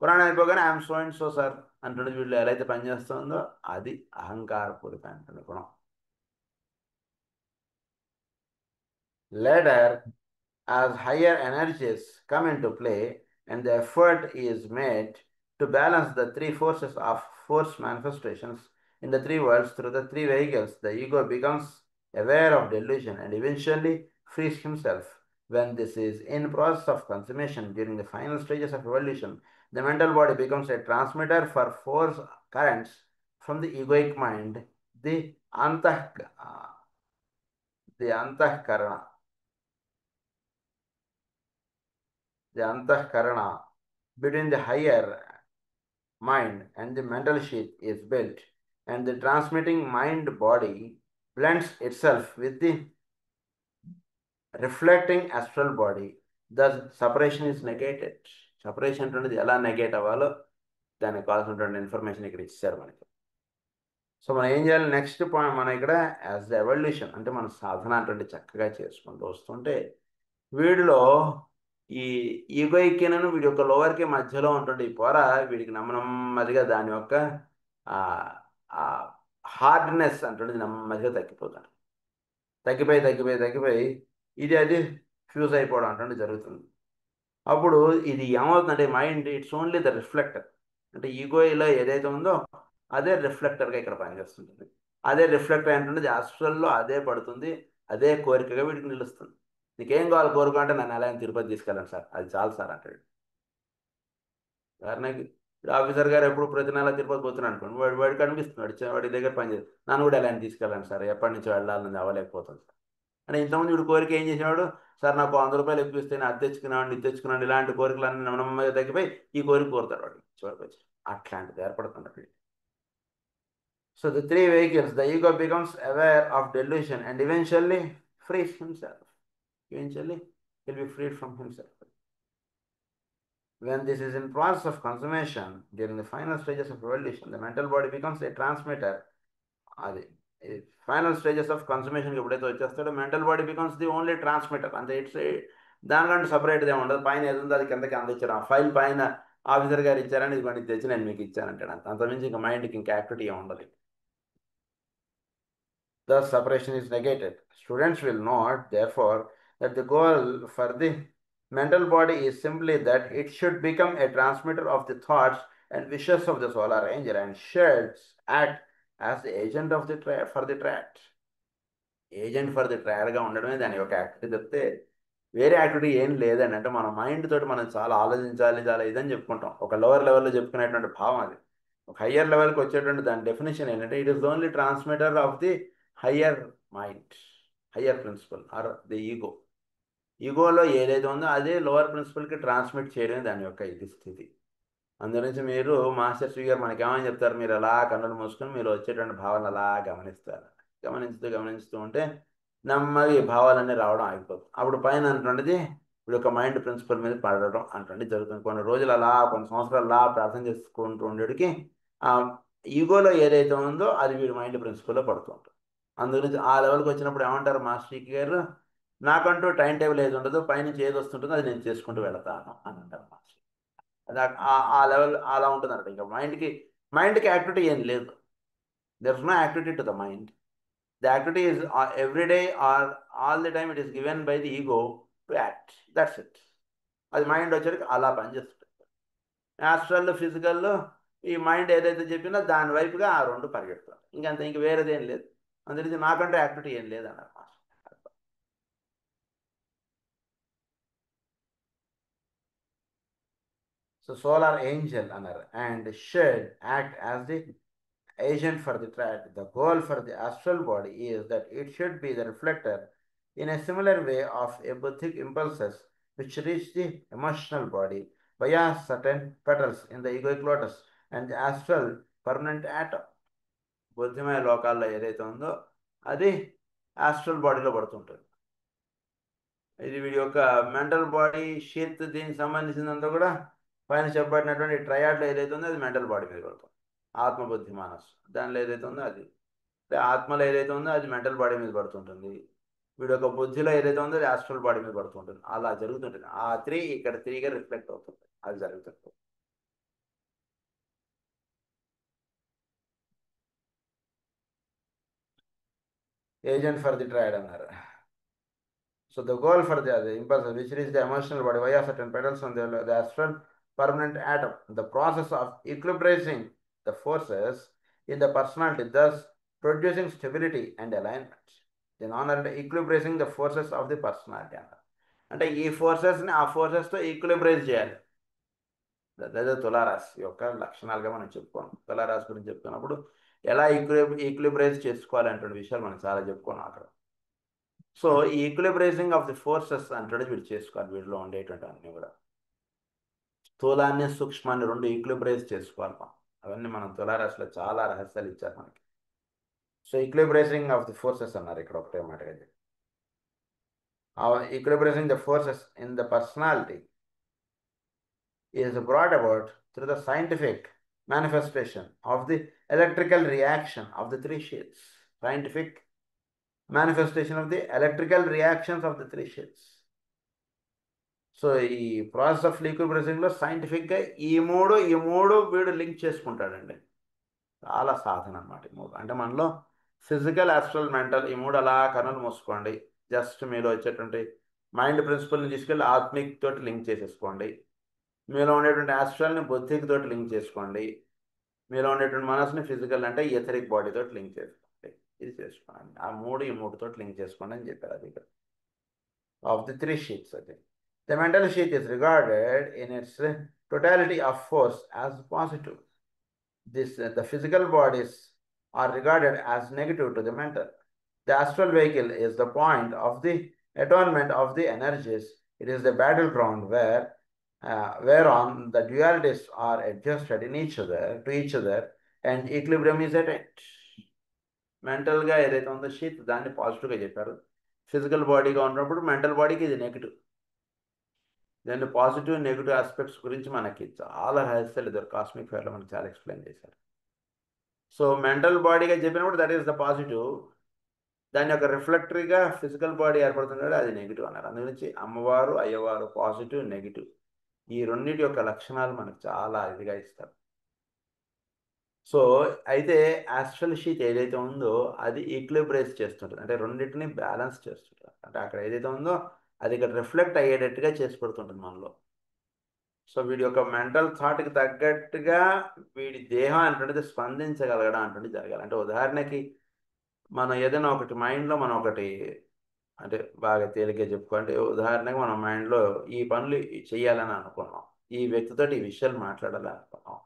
పురాణం అయిపోగానే I'm so and so sir అంటున్నది వీళ్ళు ఎలా అయితే పనిచేస్తుందో అది అహంకారపూరితమైనటువంటి గుణం. Later, as higher energies come into play and the effort is made to balance the three forces of force manifestations in the three worlds through the three vehicles, the ego becomes aware of delusion and eventually frees himself. When this is in process of consummation during the final stages of evolution, the mental body becomes a transmitter for force currents from the egoic mind, the antah, the antahkarana. The antahkarana between the higher mind and the mental sheath is built, and the transmitting mind body blends itself with the reflecting astral body. Thus, separation is negated. Separation అనేది ఎలా negate అవ్వాలో దానికి కావాల్సినటువంటి information ఇక్కడ ఇచ్చారు మనకి. So మనం ఏం చేయాలి, నెక్స్ట్ పాయింట్ మనం ఇక్కడ యాజ్ ద ఎవల్యూషన్ అంటే మన సాధన అటువంటి చక్కగా చేసుకుంటూ వస్తుంటే వీడిలో ఈ ఈగోయిక్యను వీడి యొక్క లోవర్కి మధ్యలో ఉంటుంది ఈ పొర, వీడికి నెమ్మదిగా దాని యొక్క హార్డ్నెస్ అంటుంది నెమ్మదిగా తగ్గిపోతాడు. తగ్గిపోయి ఇది అది ఫ్యూజ్ అయిపోవడం అంటే జరుగుతుంది. అప్పుడు ఇది ఏమవుతుందంటే mind it's only the reflector, అంటే ఈగోలో ఏదైతే ఉందో అదే రిఫ్లెక్టర్గా ఇక్కడ పనిచేస్తుంటుంది. అదే రిఫ్లెక్టర్ ఏంటంటే ఆస్ట్రల్లో అదే పడుతుంది, అదే కోరికగా వీడికి నిలుస్తుంది. నీకేం కావాలి కోరుకో అంటే నన్ను ఎలా తిరుపతి తీసుకెళ్ళండి సార్, అది చాలు సార్ అంటాడు. ఉదాహరణకి ఆఫీసర్ గారు ఎప్పుడు ప్రతి నెల తిరుపతి పోతున్నాడు అనుకోండి, వాడు కనిపిస్తున్నాడు, వాడి దగ్గర పనిచేసి నన్ను కూడా ఎలా తీసుకెళ్ళండి సార్, ఎప్పటి నుంచో వెళ్ళాలని అవ్వలేకపోతుంది సార్ అంటే ఇంతకుముందు వీడు కోరిక ఏం చేసేవాడు, సార్ నాకు 100 రూపాయలు ఎక్కువ ఇస్తే అది తెచ్చుకున్నాడు ఇది తెచ్చుకున్నాడు, ఇలాంటి కోరికలన్నీ నెమ్మదిగా తగ్గిపోయి ఈ కోరిక కోరుతాడు వాడు చివరికి వచ్చి. అట్లాంటిది ఏర్పడుతుంది. So the three vehicles, the ego becomes aware of delusion and eventually frees himself. Eventually, he'll be freed from himself. When this is in process of consummation, during the final stages of evolution, the mental body becomes a transmitter. అది final stages of కన్సమేషన్కి ఎప్పుడైతే వచ్చేస్తాడో mental body becomes the only transmitter. అంటే it's దానికంటే సపరేట్గా ఉండదు. పైన ఏది ఉందో అది కిందకి అందించడం, ఆ ఫైల్ పైన ఆఫీసర్ గారు ఇచ్చారని ఇది మనకి తెచ్చి నేను మీకు ఇచ్చానంటాడు. అంతమించి ఇంకా మైండ్కి ఇంకా యాక్టివిటీ ఉండదు. Thus, separation is negated. Students will note, therefore, that the goal for the mental body is simply that it should become a transmitter of the thoughts and wishes of the solar angel and should act as the agent of the for the tract. Agent for the ట్రయల్గా ఉండడమే దాని యొక్క activity తప్పితే వేరే activity ఏం లేదండి. అంటే మన మైండ్ తోటి మనం చాలా ఆలోచించాలి, చాలా ఇదని చెప్పుకుంటాం. ఒక లోవర్ లెవెల్లో చెప్పుకునేటువంటి భావం అది. ఒక హయ్యర్ లెవెల్కి వచ్చేటువంటి దాని డెఫినేషన్ ఏంటంటే it is only transmitter of the higher mind, higher principle or the ego. ఈగోలో ఏదైతే ఉందో అదే లోవర్ ప్రిన్సిపల్కి ట్రాన్స్మిట్ చేయడమే దాని యొక్క ఇది స్థితి. అందుగురించి మీరు మాస్టర్ శ్రీ గారు మనకి ఏమని చెప్తారు, మీరు అలా కన్నులు మూసుకొని మీరు వచ్చేటువంటి భావాలను అలా గమనిస్తారు. గమనిస్తూ ఉంటే నెమ్మది ఈ భావాలన్నీ రావడం ఆగిపోతుంది. అప్పుడు పైన అంటున్నది ఇప్పుడు ఒక మైండ్ ప్రిన్సిపల్ మీద పడడం అంటుండే జరుగుతుంది. కొన్ని రోజులు అలా కొన్ని సంవత్సరాలు అలా ప్రార్థన చేసుకుంటూ ఉండేటికి ఆ ఈగోలో ఏదైతే ఉందో అది వీడి మైండ్ ప్రిన్సిపల్లో పడుతూ ఉంటుంది. అందుగురించి ఆ లెవెల్కి వచ్చినప్పుడు ఏమంటారు మాస్టర్ గారు, నాకంటూ టైం టేబుల్ ఏది ఉండదు, పైనుంచి ఏది వస్తుంటుందో అది నేను చేసుకుంటూ వెళతాను అని అంటారు మాస్టర్. అది ఆ లెవెల్ అలా ఉంటుంది అన్నట్టు. ఇంకా మైండ్కి యాక్టివిటీ ఏం లేదు. There is no activity to the mind. The activity is every day or all the time it is given by the ego to act. That's it. అది మైండ్ వచ్చేటికి అలా పనిచేస్తుంది. యాస్ట్రల్ ఫిజికల్లో ఈ మైండ్ ఏదైతే చెప్పినా దాని వైపుగా ఆ రెండు పరిగెడతారు. ఇంక వేరేది ఏం లేదు. అందుకని నాకంటే యాక్టివిటీ ఏం లేదన్నారు. సో సోలార్ ఏంజల్ అన్నారు and should act as the agent for the tract. The goal for the astral body is that it should be the reflector in a similar way of egoic impulses which reach the emotional body via certain petals in the egoic lotus and the astral permanent atom. బుద్ధిమయ లోకాల్లో ఏదైతే ఉందో అది astral బాడీలో పడుతుంటుంది. ఇది వీడి యొక్క mental body sheath దీనికి సంబంధించినంత కూడా పైన చెప్పబడినటువంటి ట్రయాడ్లో ఏదైతే ఉందో అది మెంటల్ బాడీ మీద పడుతుంది. ఆత్మ, బుద్ధి, మనస్సు దానిలో ఏదైతే ఉందో అది, ఆత్మలో ఏదైతే ఉందో అది మెంటల్ బాడీ మీద పడుతుంటుంది. వీడి యొక్క బుద్ధిలో ఏదైతే ఉందో అది ఆస్ట్రల్ బాడీ మీద పడుతుంటుంది. అలా జరుగుతుంటుంది. ఆ త్రీ ఇక్కడ త్రీగా రిఫ్లెక్ట్ అవుతుంది. అది జరుగుతుంది. ఏజెంట్ ఫర్ ది ట్రయడ్ అన్నారు. So the goal for the impulse, which is the emotional body, via certain pedals on the astral permanent atom, the process of equilibrating the forces in the personality, thus producing stability and alignment. Then on equilibrating the forces of the personality. అంటే ఈ ఫోర్సెస్ని ఆ ఫోర్సెస్తో ఈక్విలిబ్రైజ్ చేయాలి. అదే తులారాశి యొక్క లక్షణాలుగా మనం చెప్పుకోం. తులారాశి గురించి చెప్పుకున్నప్పుడు ఎలా ఈక్విలిబ్రైజ్ చేసుకోవాలంటే విషయాలు మనం చాలా చెప్పుకున్నాం అక్కడ. సో ఈ ఈక్విలిబ్రైజింగ్ ఆఫ్ ది ఫోర్సెస్ అంటే వీడు చేసుకోవాలి. వీటిలో ఉండేటువంటి అన్నీ కూడా స్థూలాన్ని సూక్ష్మాన్ని రెండు ఈక్విలిబ్రైజ్ చేసుకోవాలి మనం. అవన్నీ మనం తులారాశిలో చాలా రహస్యాలు ఇచ్చారు మనకి. So equilibrizing of the forces అన్నారు ఇక్కడ ఒకటే మాటగా. Equilibrizing the forces in the personality is brought about through the scientific manifestation of the electrical reaction of the three sheets. Scientific manifestation of the electrical reactions of the three sheets. So ఈ process of liquid బ్రెసింగ్లో సైంటిఫిక్గా ఈ మూడు వీడు link చేసుకుంటాడండి. చాలా సాధన అనమాట ఈ మూడు. అంటే మనలో ఫిజికల్, ఆస్ట్రల్, మెంటల్ ఈ మూడు అలా కనులు మూసుకోండి. జస్ట్ మీలో వచ్చేటువంటి మైండ్ ప్రిన్సిపల్ని తీసుకెళ్ళి ఆత్మిక్ తోటి లింక్ చేసేసుకోండి. మీలో ఉండేటువంటి ఆస్ట్రల్ని బుద్ధికి తోటి లింక్ చేసుకోండి. మీలో ఉండేటువంటి మనసుని ఫిజికల్ అంటే ఎథరిక్ బాడీ తోటి లింక్ చేసుకోండి. ఇది చేసుకోండి. ఈ మూడు తోటి లింక్ చేసుకోండి అని చెప్పారు. అది ఆఫ్ ది త్రీ షీట్స్. అది the mental sheath is regarded in its totality of force as positive. The physical bodies are regarded as negative to the mental. The astral vehicle is the point of the atonement of the energies. It is the battleground whereon the dualities are adjusted to each other and equilibrium is attained. మెంటల్గా ఏదైతే ఉందో sheath దాన్ని పాజిటివ్గా చెప్పారు. Physical బాడీగా ఉన్నప్పుడు mental బాడీకి ఇది negative. దాని పాజిటివ్, నెగిటివ్ ఆస్పెక్ట్స్ గురించి మనకి చాలా రహస్యాలు ఇద్దరు కాస్మిక్ ఫైర్లో మనకి చాలా ఎక్స్ప్లెయిన్ చేశారు. సో మెంటల్ బాడీగా చెప్పినప్పుడు దట్ ఈస్ ద పాజిటివ్. దాని యొక్క రిఫ్లెక్టరీగా ఫిజికల్ బాడీ ఏర్పడుతున్నాడు, అది నెగిటివ్ అన్నారు. అందుగురించి అమ్మవారు, అయ్యవారు పాజిటివ్, నెగిటివ్ ఈ రెండింటి యొక్క లక్షణాలు మనకు చాలా ఇదిగా ఇస్తారు. సో అయితే ఆస్ట్రల్ షీట్ ఏదైతే ఉందో అది ఈక్విలిబ్రైజ్ చేస్తుంటుంది. అంటే రెండింటిని బ్యాలెన్స్ చేస్తుంటారు. అంటే అక్కడ ఏదైతే ఉందో అది ఇక్కడ రిఫ్లెక్ట్ అయ్యేటట్టుగా చేసి పెడుతుంటుంది మనలో. సో వీడి యొక్క మెంటల్ థాట్కి తగ్గట్టుగా వీడి దేహం అంటుండేది స్పందించగలగడం అంటుండేది జరగాలి. అంటే ఉదాహరణకి మనం ఏదైనా ఒకటి మైండ్లో మనం ఒకటి అంటే బాగా తేలిగ్గా చెప్పుకుంటే ఉదాహరణకి మనం మైండ్లో ఈ పనులు చేయాలని అనుకున్నాం, ఈ వ్యక్తితోటి ఈ విషయాలు మాట్లాడాలని అనుకున్నాం,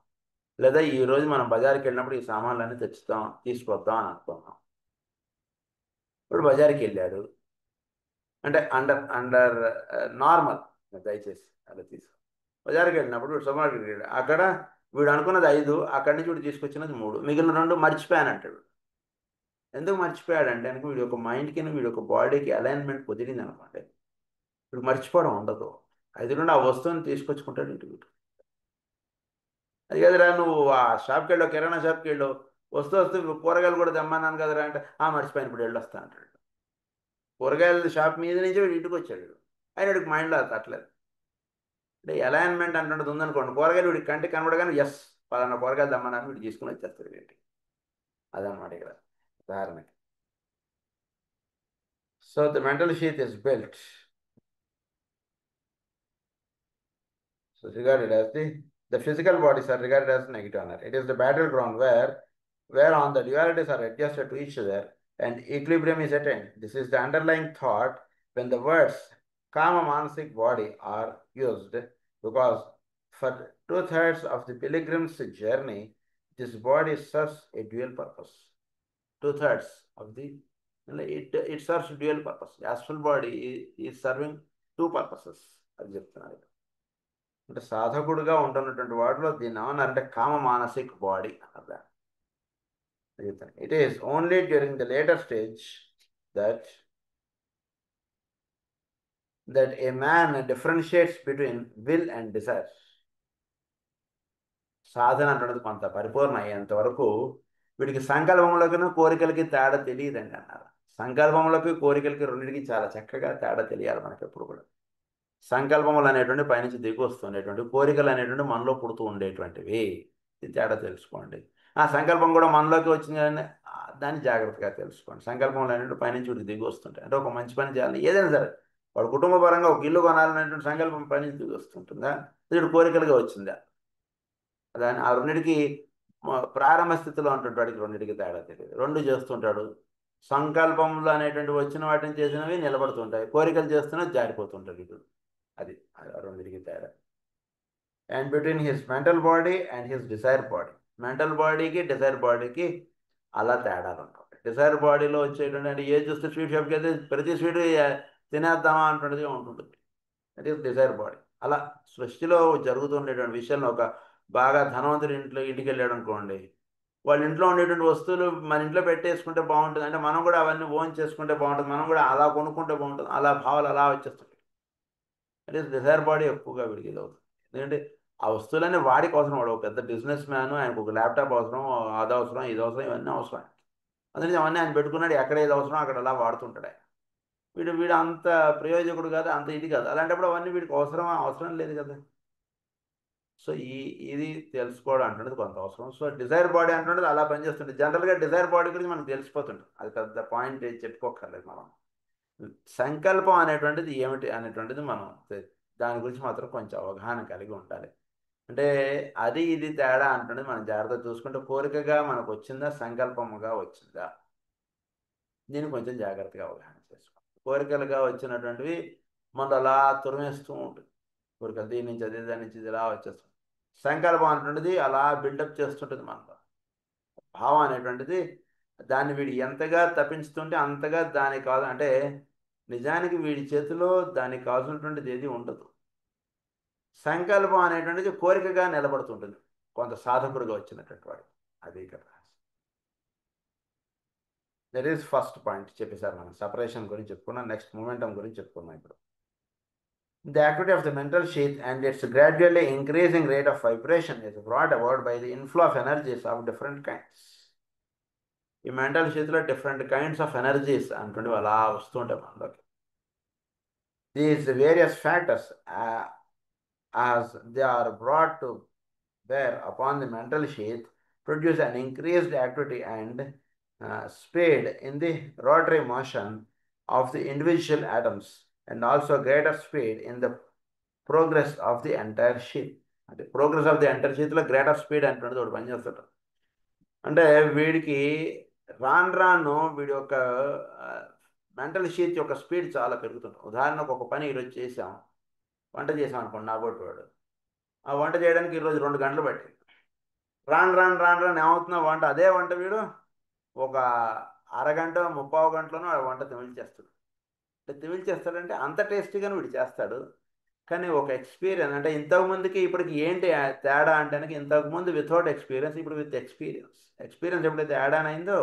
లేదా ఈరోజు మనం బజార్కి వెళ్ళినప్పుడు ఈ సామాన్లన్నీ తీసుకొద్దాం అని అనుకున్నాం. ఇప్పుడు బజార్కి వెళ్ళాడు అంటే అండర్ నార్మల్, దయచేసి అలా తీసుకో. బజార్కి వెళ్ళినప్పుడు వీడు సూపర్ మార్కెట్కి వెళ్ళాడు. అక్కడ వీడు అనుకున్నది 5, అక్కడి నుంచి వీడు తీసుకొచ్చినది 3, మిగిలిన 2 మర్చిపోయాను అంటాడు. ఎందుకు మర్చిపోయాడంటే కనుక వీడి యొక్క మైండ్కి వీడి యొక్క బాడీకి అలైన్మెంట్ కుదిరింది అనుకోండి, వీడు మర్చిపోవడం ఉండదు. అది కూడా ఆ వస్తువుని తీసుకొచ్చుకుంటాడు ఇంటి వీడు. అది కదరా నువ్వు ఆ షాప్కి వెళ్ళావు, కిరాణా షాప్కి వెళ్ళావు, వస్తూ కూరగాయలు కూడా తెమ్మన్నాను కదరా అంటే మర్చిపోయాను ఇప్పుడు వెళ్ళొస్తా అంటాడు. కూరగాయల షాప్ మీద నుంచి వీడు ఇంటికి వచ్చాడు. ఆయన వీడికి మైండ్లో అది తట్టలేదు. అంటే అలైన్మెంట్ అంటున్నది ఉందనుకోండి, కూరగాయలు వీడికి కంటికి కనబడగానే ఎస్ పలానా కూరగాయలు తెమ్మన్నాను వీడు తీసుకుని వచ్చేస్తాడు వీటికి. అదనమాట ఇక్కడ ఉదాహరణకి. So the mental sheath is built. So regarded as the physical bodies are regarded as negative honor. It is the battleground whereon the dualities are adjusted to each other and equilibrium is attained. This is the underlying thought when the words kama manasik body are used, because for 2/3 of the pilgrim's journey, this body serves a dual purpose. 2/3 of it serves dual purpose. The astral body is serving 2 purposes. అది చెప్తున్నారు. అంటే సాధకుడుగా ఉంటున్నటువంటి వాటిలో దీన్ని ఏమన్నారంటే కామ మానసిక్ body అన్నారు. It is only during the later stage that a man differentiates between will and desire. సాధన అంటున్నది కొంత పరిపూర్ణ అయ్యేంత వరకు వీడికి సంకల్పములకును కోరికలకి తేడా తెలియదండి అన్నారు. సంకల్పములకి కోరికలకి రెండింటికి చాలా చక్కగా తేడా తెలియాలి మనకి ఎప్పుడు కూడా. సంకల్పములు అనేటువంటి పైనుంచి దిగి వస్తుండేటువంటి, కోరికలు అనేటువంటి మనలో పుడుతూ ఉండేటువంటివి. ఇది తేడా తెలుసుకోండి. ఆ సంకల్పం కూడా మనలోకి వచ్చింది కానీ దాన్ని జాగ్రత్తగా తెలుసుకోండి. సంకల్పములు అనేటువంటి పైనుంచి వీడికి దిగి వస్తుంటాయి. అంటే ఒక మంచి పని చేయాలి, ఏదైనా సరే వాడు కుటుంబ పరంగా ఒక ఇల్లు కొనాలనేటువంటి సంకల్పం పైనుంచి దిగి వస్తుంటుందా, ఇది కోరికలుగా వచ్చిందా, దాని ఆ రెండింటికి ప్రారంభ స్థితిలో ఉంటుంటాడు. వాడికి రెండింటికి తేడా తెలియదు. రెండు చేస్తుంటాడు. సంకల్పంలో అనేటువంటి వచ్చిన వాటిని చేసినవి నిలబడుతుంటాయి, కోరికలు చేస్తున్నవి జారిపోతుంటాడు వీడు. అది రెండింటికి తేడా. And between his mental body and his Dzire body, mental బాడీకి డిజైర్ బాడీకి అలా తేడాలు ఉంటాయి. డిజైర్ బాడీలో వచ్చేటువంటి అంటే ఏ చూస్తే స్వీట్ షాప్కి అయితే ప్రతి స్వీట్ తినేద్దామా అంటున్నది ఉంటుంది. That is Dzire body. అలా సృష్టిలో జరుగుతుండేటువంటి విషయాలను ఒక బాగా ధనవంతుడి ఇంటికి వెళ్ళాడు అనుకోండి, వాళ్ళ ఇంట్లో ఉండేటువంటి వస్తువులు మన ఇంట్లో పెట్టేసుకుంటే బాగుంటుంది, అంటే మనం కూడా అవన్నీ ఓన్ చేసుకుంటే బాగుంటుంది, మనం కూడా అలా కొనుక్కుంటే బాగుంటుంది, అలా భావాలు అలా వచ్చేస్తుంటాయి. అంటే డిజైర్ బాడీ ఎక్కువగా వీడికి ఇది అవుతుంది. ఎందుకంటే ఆ వస్తువులన్నీ వాడికి అవసరం. వాడు ఒక పెద్ద బిజినెస్ మ్యాన్, ఆయనకు ఒక ల్యాప్టాప్ అవసరం, అది అవసరం, ఇది అవసరం, ఇవన్నీ అవసరం. అందుకని అవన్నీ ఆయన పెట్టుకున్నాడు, ఎక్కడ ఏది అవసరం అక్కడ అలా వాడుతుంటాడు ఆయన. వీడు అంత ప్రయోజకుడు కాదు, అంత ఇది కాదు. అలాంటప్పుడు అవన్నీ వీడికి అవసరం లేదు కదా. సో ఇది తెలుసుకోవడం అంటున్నది కొంత అవసరం. సో డిజైర్ బాడీ అంటున్నది అలా పనిచేస్తుంది. జనరల్గా డిజైర్ బాడీ గురించి మనకు తెలిసిపోతుంటుంది, అది పెద్ద పాయింట్ చెప్పుకోకర్లేదు మనం. సంకల్పం అనేటువంటిది ఏమిటి అనేటువంటిది మనం దాని గురించి మాత్రం కొంచెం అవగాహన కలిగి ఉండాలి. అంటే అది ఇది తేడా అంటున్నది మనం జాగ్రత్తగా చూసుకుంటే, కోరికగా మనకు వచ్చిందా, సంకల్పముగా వచ్చిందా, దీన్ని కొంచెం జాగ్రత్తగా అవగాహన చేసుకోవాలి. కోరికలుగా వచ్చినటువంటివి మనం అలా తురిమేస్తూ ఉంటుంది. కోరికలు దీని నుంచి అది, దాని నుంచి ఇది ఇలా వచ్చేస్తుంది. సంకల్పం అనేటువంటిది అలా బిల్డప్ చేస్తుంటుంది మనలో. భావం అనేటువంటిది దాన్ని వీడు ఎంతగా తప్పించుతుంటే అంతగా దానికి కాదు, అంటే నిజానికి వీడి చేతిలో దానికి కావాల్సినటువంటిది ఏది ఉండదు. సంకల్పం అనేటువంటిది కోరికగా నిలబడుతుంటుంది కొంత సాధకుడుగా వచ్చినటువంటి వాడు. అది ఇక్కడ దట్ ఈస్ ఫస్ట్ పాయింట్ చెప్పేశారు. మనం సపరేషన్ గురించి చెప్పుకున్నాం, నెక్స్ట్ మూమెంటం గురించి చెప్పుకున్నాం. ఇప్పుడు the activity of the mental sheath and its gradually increasing rate of vibration is brought about by the inflow of energies of different kinds. ఈ mental షీత్లో different kinds of energies అంటుండేవి అలా వస్తుంటాయి మనలోకి. These various factors as they are brought to bear upon the mental sheath produce an increased activity and speed in the rotary motion of the individual atoms and also greater speed in the progress of the entire sheath. అంటే progress of the entire షీత్లో greater speed అంటున్నది ఒకటి పనిచేస్తుంటారు. అంటే వీడికి రాను రాను వీడి యొక్క మెంటల్ షీత్ యొక్క స్పీడ్ చాలా పెరుగుతుంది. ఉదాహరణకు ఒక పని ఈరోజు చేసాం, వంట చేసాం అనుకోండి, నాబోటివాడు ఆ వంట చేయడానికి ఈరోజు 2 గంటలు పట్టింది. రాను రాను రాను రాను ఏమవుతుందో వంట, అదే వంట వీడు ఒక అరగంట 30 గంటలోనూ ఆ వంట తెమిల్చేస్తాడు. అంటే తెమిల్చేస్తాడంటే అంత టేస్టీగానే వీడు చేస్తాడు. కానీ ఒక ఎక్స్పీరియన్స్, అంటే ఇంతకుముందుకి ఇప్పటికి ఏంటి తేడా అంటే ఇంతకుముందు వితౌట్ ఎక్స్పీరియన్స్, ఇప్పుడు విత్ ఎక్స్పీరియన్స్. ఎక్స్పీరియన్స్ ఎప్పుడైతే యాడ్ ఆన్ అయిందో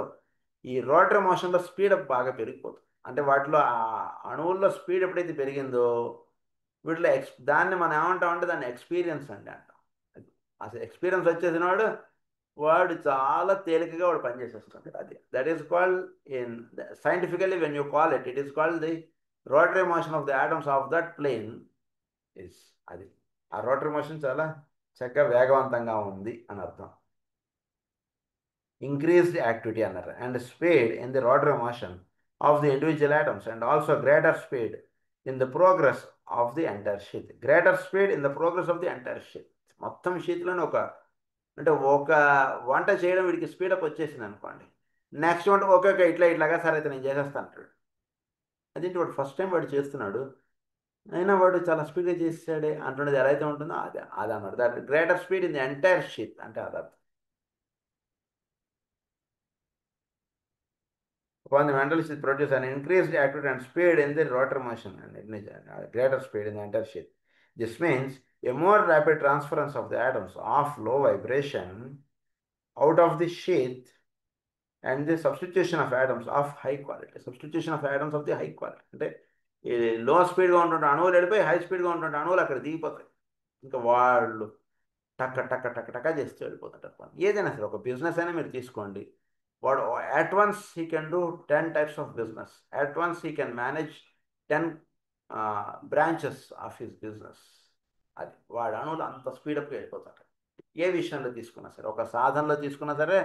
ఈ రోటరీ మోషన్లో స్పీడ్ బాగా పెరిగిపోతుంది. అంటే వాటిలో ఆ అణువుల్లో స్పీడ్ ఎప్పుడైతే పెరిగిందో వీటిలో దాన్ని మనం ఏమంటామంటే దాన్ని ఎక్స్పీరియన్స్ అంటాం. అసలు ఎక్స్పీరియన్స్ వచ్చేసిన వాడు చాలా తేలికగా వాడు పనిచేసేస్తుంది. అది that is called in scientifically when you call it is called the rotary motion of the atoms of that plane is. అది ఆ రోటరీ మోషన్ చాలా చక్కగా వేగవంతంగా ఉంది అని అర్థం. ఇంక్రీజ్డ్ యాక్టివిటీ అన్నారు. And speed in the rotary motion of the individual atoms and also greater speed in the progress of the entire sheath. Greater speed in the progress of the entire sheath. మొత్తం షీత్లోనే ఒక వంట చేయడం వీడికి speedup వచ్చేసింది అనుకోండి, next వంట okay ఇట్లాగా సరే అయితే నేను చేసేస్తాను అంటాడు. అదేంటి వాడు ఫస్ట్ టైం వాడు చేస్తున్నాడు, అయినా వాడు చాలా స్పీడ్గా చేసాడే అంటున్నది ఎలా అయితే ఉంటుందో అది అన్నాడు. That greater speed in the entire sheath అంటే అదర్థం. Upon the mental sheath produce an increased activity and speed in the rotor motion and greater speed in the entire sheath. This means a more rapid transference of the atoms of low vibration out of the sheath and the substitution of atoms of high quality, substitution of atoms of the high quality అంటే ఈ లో స్పీడ్గా ఉంటుంటే అణువులు వెళ్ళిపోయి high స్పీడ్గా ఉంటుంటే అణువులు అక్కడ దిగిపోతాయి. ఇంకా వాళ్ళు టక్క టక్క టక్క టక్క చేస్తూ వెళ్ళిపోతుంటారు పని. ఏదైనా సరే ఒక బిజినెస్ అయినా మీరు తీసుకోండి, వాడు at once he can do 10 types of business, at once he can manage 10 branches of his business. అది వాడు అణువులు అంత స్పీడప్గా వెళ్ళిపోతాడు. ఏ విషయంలో తీసుకున్నా సరే, ఒక సాధనలో తీసుకున్నా సరే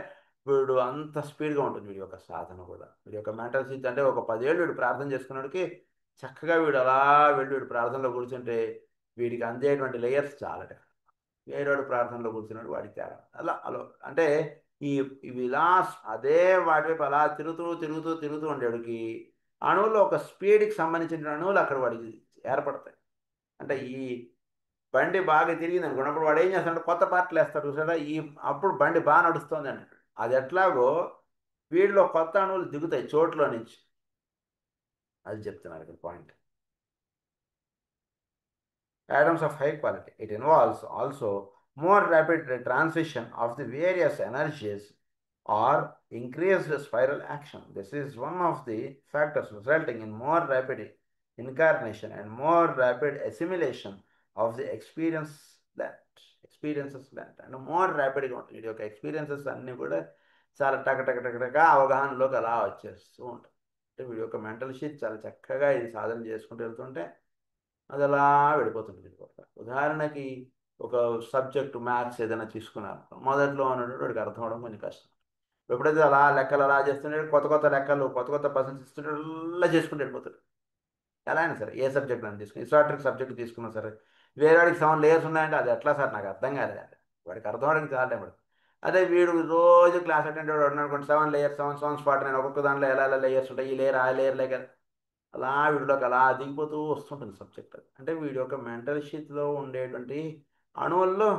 వీడు అంత స్పీడ్గా ఉంటుంది వీడి యొక్క సాధన కూడా. వీడి యొక్క మెంటల్ స్విచ్ అంటే ఒక 10 ఏళ్ళు వీడు ప్రార్థన చేసుకున్నాడికి చక్కగా వీడు అలా వెళ్ళి వీడు ప్రార్థనలో కూర్చుంటే వీడికి అందేటువంటి లేయర్స్ చాలా different. వేరేవాడు ప్రార్థనలో కూర్చున్నాడు వాడికి తేడా అలా అలా అంటే ఈ ఇవి ఇలా అదే వాటి వైపు అలా తిరుగుతూ తిరుగుతూ తిరుగుతూ ఉండేవాడికి అణువులో ఒక స్పీడ్కి సంబంధించిన అణువులు అక్కడ వాడికి ఏర్పడతాయి. అంటే ఈ బండి బాగా తిరిగింది అనుకున్నప్పుడు వాడు ఏం చేస్తాడు, కొత్త పార్ట్లు వేస్తాడు చూసాడా, అప్పుడు బండి బాగా నడుస్తుంది అని. అది ఎట్లాగో వీడిలో కొత్త అణువులు దిగుతాయి చోట్లో నుంచి. అది చెప్తున్నారు ఇక్కడ point. atoms of high quality. It involves also more rapid transition of the various energies or increased spiral action. This is one of the factors resulting in more rapid incarnation and more rapid assimilation of the experiences length and more rapidగా ఉంటుంది. వీడి యొక్క experiences అన్నీ కూడా చాలా టక టక టక టక అవగాహనలోకి అలా వచ్చేస్తూ ఉంటాయి. అంటే వీడి యొక్క మెంటల్ షీట్ చాలా చక్కగా ఇది సాధన చేసుకుంటూ వెళ్తుంటే అది అలా వెళ్ళిపోతుంది వెళ్ళిపోతుంది. ఉదాహరణకి ఒక సబ్జెక్టు మ్యాథ్స్ ఏదైనా తీసుకున్నారు, మొదట్లో ఉన్నటువంటి వాడికి అర్థం అవడం కొంచెం కష్టం. ఎప్పుడైతే అలా లెక్కలు అలా చేస్తుంటే కొత్త కొత్త లెక్కలు కొత్త కొత్త పర్సన్స్ ఇస్తుంటే అలా చేసుకుంటూ వెళ్ళిపోతాడు. ఎలా అయినా సరే ఏ సబ్జెక్ట్ అని తీసుకుని హిస్టారిక్ సబ్జెక్ట్ తీసుకున్నా సరే వేరే వాడికి 7 layers ఉన్నాయంటే అది ఎట్లా సార్ నాకు అర్థం కాలేదు, వాడికి అర్థం అవడానికి చాలా టైం పడుతుంది. అదే వీడు రోజు క్లాస్ అటెండ్ అవ్వడం అనుకోండి 7 layers 7 స్పాట్ నేను ఒక్కొక్క దాంట్లో ఎలా ఎలా లేయర్స్ ఉంటాయి, ఈ లేయర్ ఆ లేయర్ లేక అలా వీడిలోకి అలా దిగిపోతూ వస్తుంటుంది సబ్జెక్ట్. అది అంటే వీడి యొక్క మెంటల్ షీట్లో ఉండేటువంటి అణువుల్లో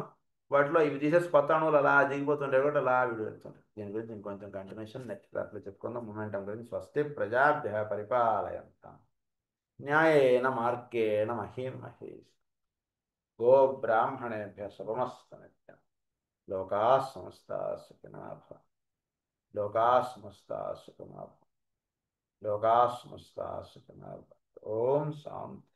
వాటిలో ఇవి తీసేసి కొత్త అణువులు అలా దిగిపోతుంటే కూడా అలా వీడు వెళ్తుంటాయి. దీని గురించి ఇంకొంచెం కంటిన్యూషన్ నెక్స్ట్ క్లాస్లో చెప్పుకుందాం. మొమెంటం గురించి. స్వస్తి ప్రజాభ్య పరిపాలయంతాం న్యాయేన మార్గేణ మహీం మహేష్ గో బ్రాహ్మణేభ్య శుభమస్తు నిత్యం లోకా సమస్తా సుఖినో భవంతు. లోకా సమస్తా సుఖినో భవంతు. లోకా సమస్తా సుఖినో భవంతు. ఓం శాంతి.